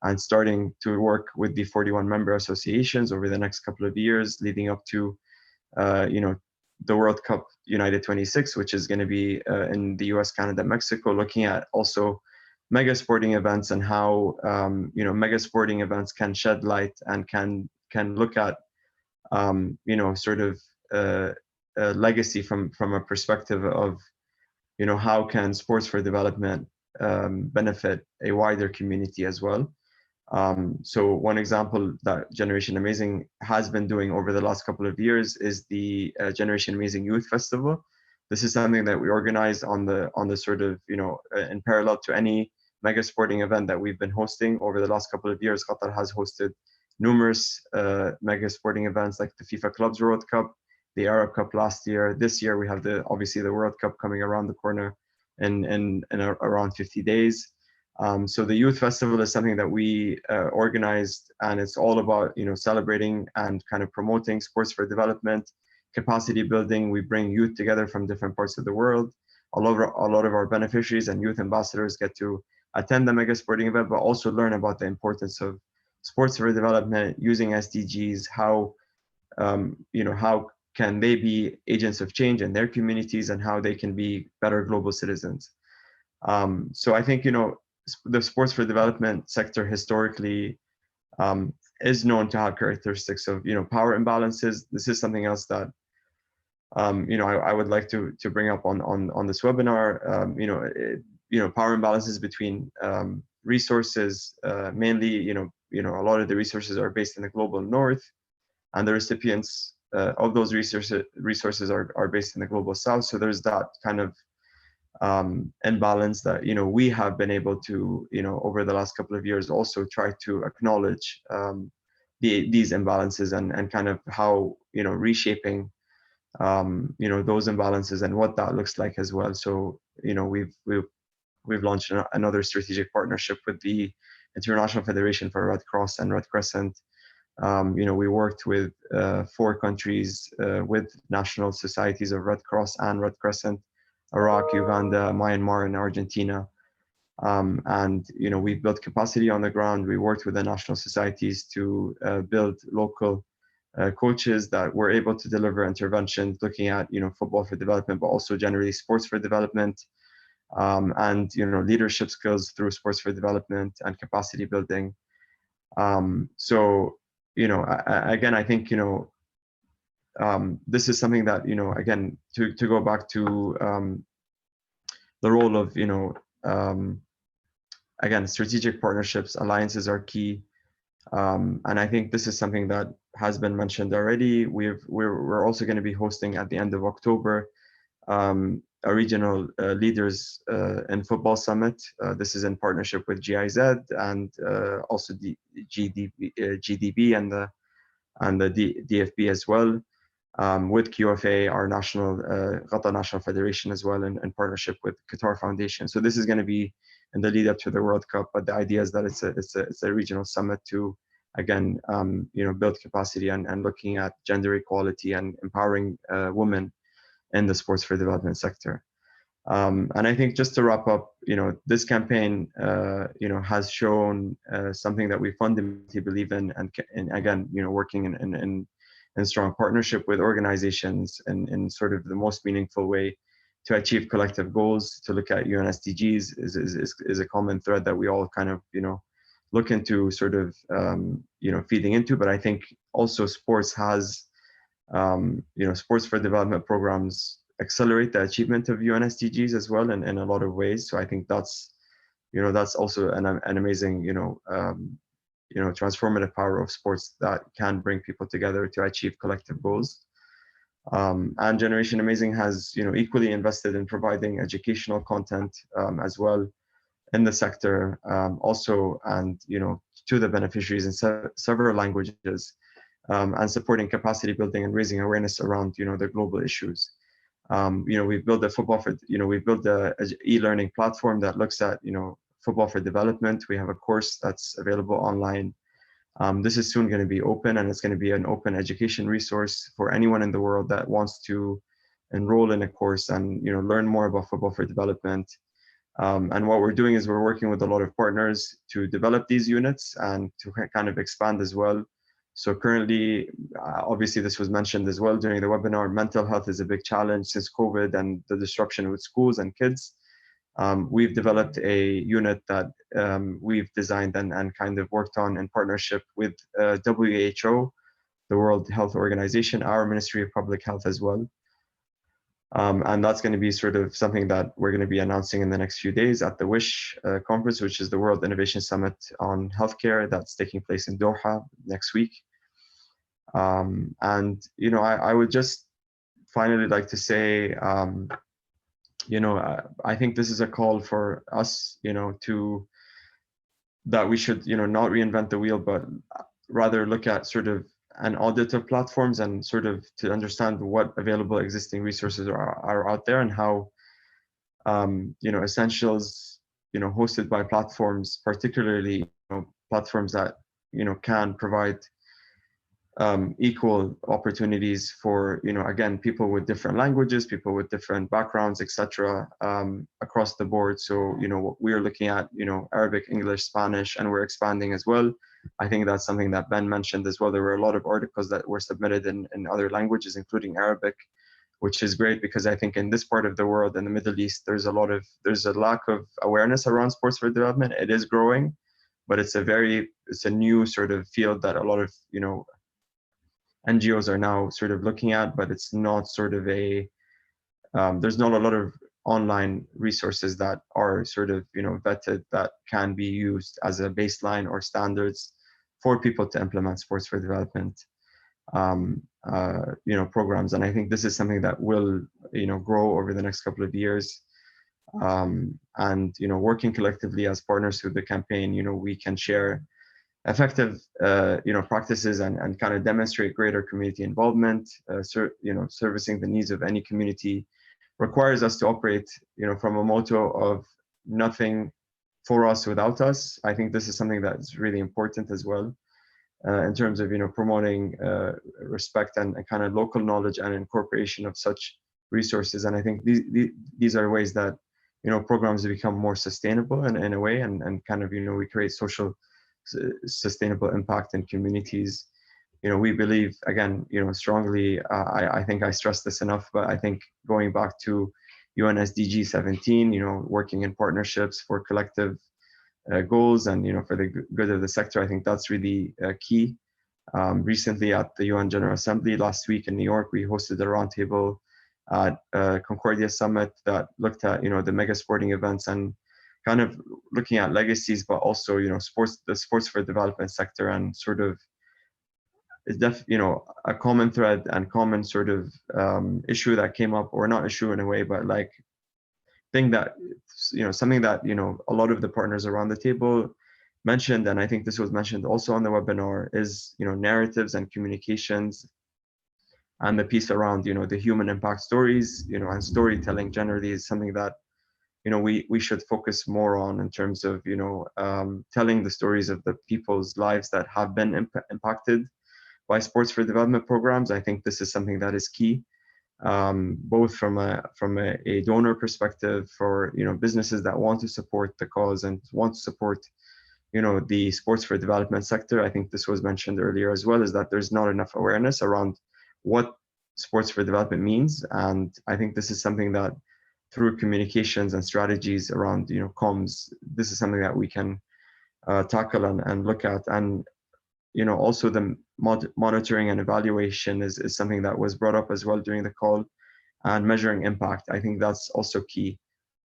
and starting to work with the 41 member associations over the next couple of years, leading up to the World Cup United 26, which is going to be in the US, Canada, Mexico, looking at also mega sporting events and how mega sporting events can shed light and can look at sort of a legacy from a perspective of how can sports for development benefit a wider community as well. So one example that Generation Amazing has been doing over the last couple of years is the Generation Amazing Youth Festival. This is something that we organize on the sort of in parallel to any mega sporting event that we've been hosting over the last couple of years. Qatar has hosted numerous mega sporting events like the FIFA Clubs World Cup, the Arab Cup last year. This year we have obviously the World Cup coming around the corner in around 50 days. So the Youth Festival is something that we organized, and it's all about celebrating and kind of promoting sports for development, capacity building. We bring youth together from different parts of the world. A lot of our beneficiaries and youth ambassadors get to attend the mega sporting event, but also learn about the importance of sports for development, using SDGs, how can they be agents of change in their communities, and how they can be better global citizens. So I think the sports for development sector historically is known to have characteristics of power imbalances. This is something else that I would like to bring up on this webinar. Power imbalances between resources, mainly a lot of the resources are based in the global north, and the recipients of those resources are based in the global south. So there's that kind of imbalance that, you know, we have been able to, you know, over the last couple of years also try to acknowledge these imbalances and kind of how, you know, reshaping, you know, those imbalances and what that looks like as well. So, you know, we've launched another strategic partnership with the International Federation for Red Cross and Red Crescent. You know, we worked with 4 countries with national societies of Red Cross and Red Crescent: Iraq, Uganda, Myanmar, and Argentina. And, you know, we've built capacity on the ground. We worked with the national societies to build local coaches that were able to deliver interventions looking at, you know, football for development, but also generally sports for development, and, you know, leadership skills through sports for development and capacity building. So, you know, again, I think, you know, this is something that, you know, again, to go back to the role of, you know, again, strategic partnerships, alliances are key. And I think this is something that has been mentioned already. We're also going to be hosting at the end of October a regional leaders in football summit. This is in partnership with GIZ and also the GDB and the DFB as well, with QFA, our national Qatar National Federation as well, in partnership with Qatar Foundation. So this is going to be in the lead up to the World Cup, but the idea is that it's a regional summit to, again, you know, build capacity and looking at gender equality and empowering women in the sports for development sector. And I think just to wrap up, you know, this campaign, you know, has shown something that we fundamentally believe in, and again, you know, working in strong partnership with organizations in sort of the most meaningful way to achieve collective goals. To look at UN SDGs is a common thread that we all kind of, you know, look into sort of, you know, feeding into. But I think also sports has, you know, sports for development programs accelerate the achievement of UN SDGs as well in a lot of ways. So I think that's, you know, that's also an amazing, you know, transformative power of sports that can bring people together to achieve collective goals. And Generation Amazing has, you know, equally invested in providing educational content as well in the sector, also, and, you know, to the beneficiaries in several languages, and supporting capacity building and raising awareness around, you know, the global issues. You know, we've built a football for, you know, we've built a e-learning platform that looks at, you know, football for development. We have a course that's available online. This is soon going to be open, and it's going to be an open education resource for anyone in the world that wants to enroll in a course and, you know, learn more about football for development. And what we're doing is we're working with a lot of partners to develop these units and to kind of expand as well. So currently, obviously this was mentioned as well during the webinar, mental health is a big challenge since COVID and the disruption with schools and kids. We've developed a unit that we've designed and kind of worked on in partnership with WHO, the World Health Organization, our Ministry of Public Health as well. And that's going to be sort of something that we're going to be announcing in the next few days at the WISH conference, which is the World Innovation Summit on Healthcare that's taking place in Doha next week. And, you know, I would just finally like to say, you know, I think this is a call for us, you know, that we should, you know, not reinvent the wheel, but rather look at sort of an audit of platforms and sort of to understand what available existing resources are out there and how, you know, essentials, you know, hosted by platforms, particularly, you know, platforms that, you know, can provide equal opportunities for, you know, again, people with different languages, people with different backgrounds, etc., across the board. So, you know, we're looking at, you know, Arabic, English, Spanish, and we're expanding as well. I think that's something that Ben mentioned as well. There were a lot of articles that were submitted in other languages, including Arabic, which is great because I think in this part of the world, in the Middle East, there's a lack of awareness around sports for development. It is growing, but it's a new sort of field that a lot of, you know, NGOs are now sort of looking at, but it's not sort of there's not a lot of online resources that are sort of, you know, vetted that can be used as a baseline or standards for people to implement sports for development, you know, programs. And I think this is something that will, you know, grow over the next couple of years. And working collectively as partners through the campaign, we can share effective practices and kind of demonstrate greater community involvement. Servicing the needs of any community requires us to operate from a motto of nothing for us without us. I think this is something that's really important as well, in terms of promoting respect and kind of local knowledge and incorporation of such resources. And I think these are ways that programs become more sustainable in a way, and kind of we create social sustainable impact in communities. We believe, again, strongly, I think I stress this enough, but I think going back to UN SDG 17, working in partnerships for collective goals and for the good of the sector, I think that's really key. Recently at the UN General Assembly last week in New York, we hosted a roundtable at Concordia Summit that looked at the mega sporting events and kind of looking at legacies, but also the sports for development sector, and sort of a common thread and common sort of issue that came up, or not issue in a way, but like thing that something that a lot of the partners around the table mentioned, and I think this was mentioned also on the webinar, is narratives and communications, and the piece around the human impact stories, and storytelling generally is something that we should focus more on in terms of telling the stories of the people's lives that have been impacted by sports for development programs. I think this is something that is key, both from a donor perspective for businesses that want to support the cause and want to support the sports for development sector. I think this was mentioned earlier as well, is that there's not enough awareness around what sports for development means, and I think this is something that through communications and strategies around comms, this is something that we can tackle and look at. And also the monitoring and evaluation is something that was brought up as well during the call, and measuring impact. I think that's also key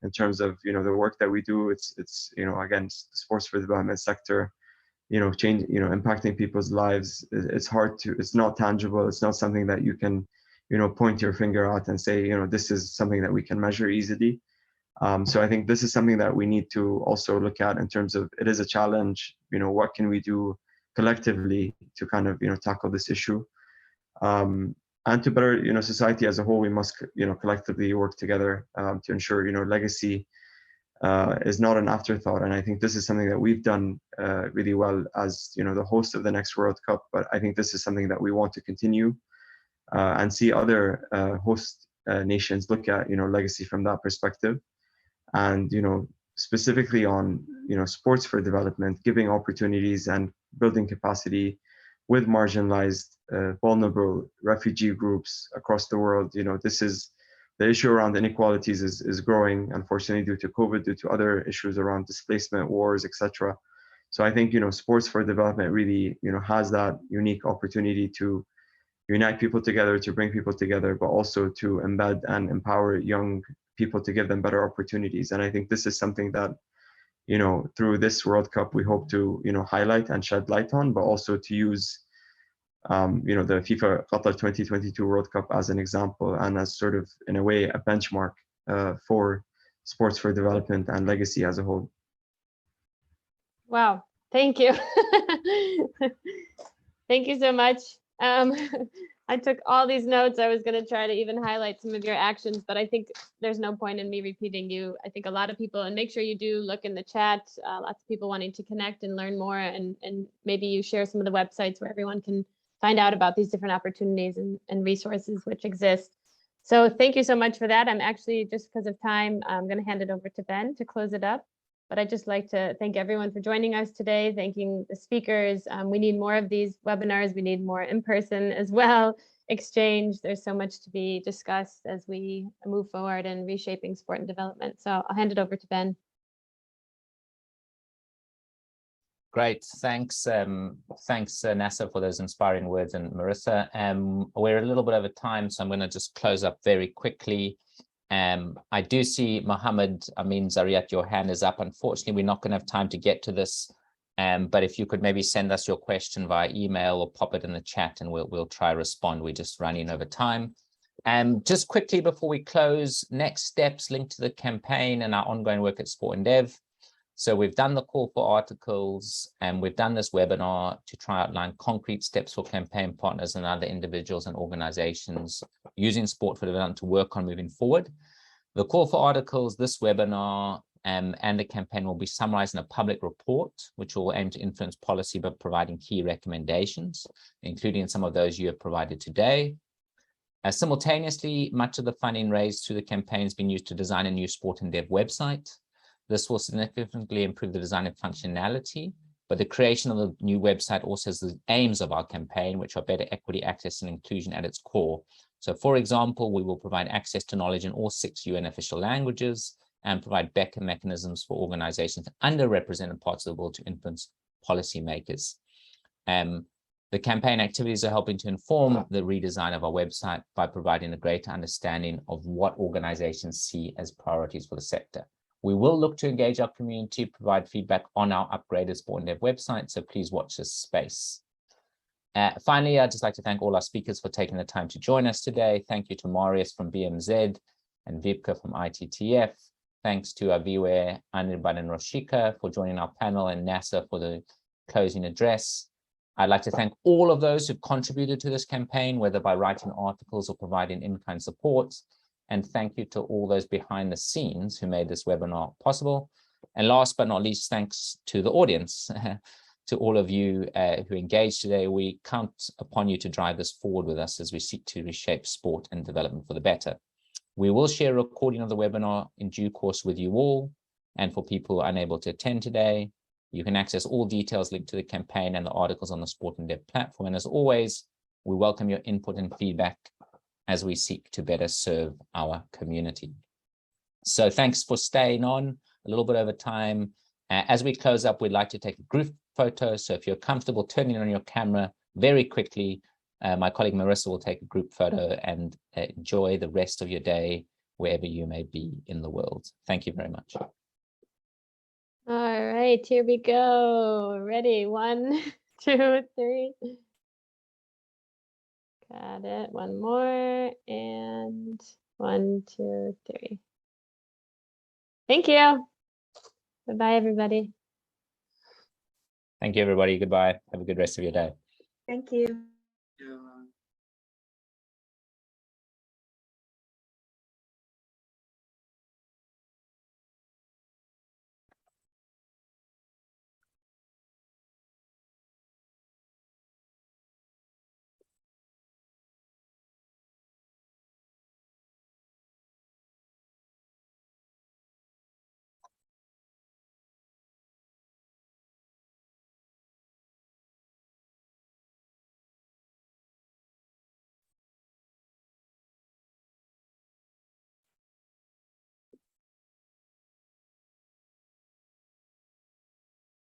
in terms of the work that we do. It's again, sports for the development sector, impacting people's lives. It's not tangible. It's not something that you can point your finger out and say this is something that we can measure easily. So I think this is something that we need to also look at in terms of, it is a challenge. What can we do collectively to kind of tackle this issue, and to better society as a whole. We must collectively work together to ensure legacy is not an afterthought. And I think this is something that we've done really well as the host of the next World Cup, but I think this is something that we want to continue and see other host nations look at legacy from that perspective. And specifically on sports for development, giving opportunities and building capacity with marginalized, vulnerable refugee groups across the world. This is the issue around inequalities is growing, unfortunately, due to COVID, due to other issues around displacement, wars, etc. So I think sports for development really has that unique opportunity to unite people together, to bring people together, but also to embed and empower young people to give them better opportunities. And I think this is something that through this World Cup we hope to highlight and shed light on, but also to use the FIFA Qatar 2022 World Cup as an example, and as sort of in a way a benchmark for sports for development and legacy as a whole. Wow, thank you. Thank you so much. I took all these notes. I was going to try to even highlight some of your actions, but I think there's no point in me repeating you. I think a lot of people, and make sure you do look in the chat, lots of people wanting to connect and learn more, and maybe you share some of the websites where everyone can find out about these different opportunities and resources which exist. So thank you so much for that. I'm actually, just because of time, I'm going to hand it over to Ben to close it up. But I'd just like to thank everyone for joining us today, thanking the speakers. We need more of these webinars. We need more in-person as well, exchange. There's so much to be discussed as we move forward in reshaping sport and development. So I'll hand it over to Ben. Great, thanks, Nasser, for those inspiring words, and Marissa. We're a little bit over time, so I'm going to just close up very quickly. I do see Mohammed Amin Zariat, your hand is up. Unfortunately, we're not going to have time to get to this, but if you could maybe send us your question via email or pop it in the chat, and we'll try to respond. We're just running over time. Just quickly before we close, next steps linked to the campaign and our ongoing work at Sport and Dev. So we've done the call for articles and we've done this webinar to try outline concrete steps for campaign partners and other individuals and organizations using sport for development to work on moving forward. The call for articles, this webinar and the campaign will be summarized in a public report, which will aim to influence policy by providing key recommendations, including some of those you have provided today. Simultaneously, much of the funding raised through the campaign has been used to design a new Sport and Dev website. This will significantly improve the design and functionality, but the creation of the new website also has the aims of our campaign, which are better equity, access, and inclusion at its core. So, for example, we will provide access to knowledge in all 6 UN official languages and provide better mechanisms for organizations in underrepresented parts of the world to influence policymakers. The campaign activities are helping to inform the redesign of our website by providing a greater understanding of what organizations see as priorities for the sector. We will look to engage our community, provide feedback on our upgraded Sport and Dev website, so please watch this space. Finally, I'd just like to thank all our speakers for taking the time to join us today. Thank you to Marius from BMZ and Vipka from ITTF. Thanks to Aviwe, Anirban, and Roshika for joining our panel, and NASA for the closing address. I'd like to thank all of those who contributed to this campaign, whether by writing articles or providing in-kind support. And thank you to all those behind the scenes who made this webinar possible. And last but not least, thanks to the audience, to all of you who engaged today. We count upon you to drive this forward with us as we seek to reshape sport and development for the better. We will share a recording of the webinar in due course with you all. And for people unable to attend today, you can access all details linked to the campaign and the articles on the Sport and Dev platform. And as always, we welcome your input and feedback as we seek to better serve our community. So thanks for staying on a little bit over time. As we close up, we'd like to take a group photo. So if you're comfortable turning on your camera very quickly, my colleague Marissa will take a group photo, and enjoy the rest of your day wherever you may be in the world. Thank you very much. All right, here we go. Ready? 1, 2, 3. Got it. One more, and 1, 2, 3. Thank you. Bye-bye, everybody. Thank you, everybody. Goodbye. Have a good rest of your day. Thank you.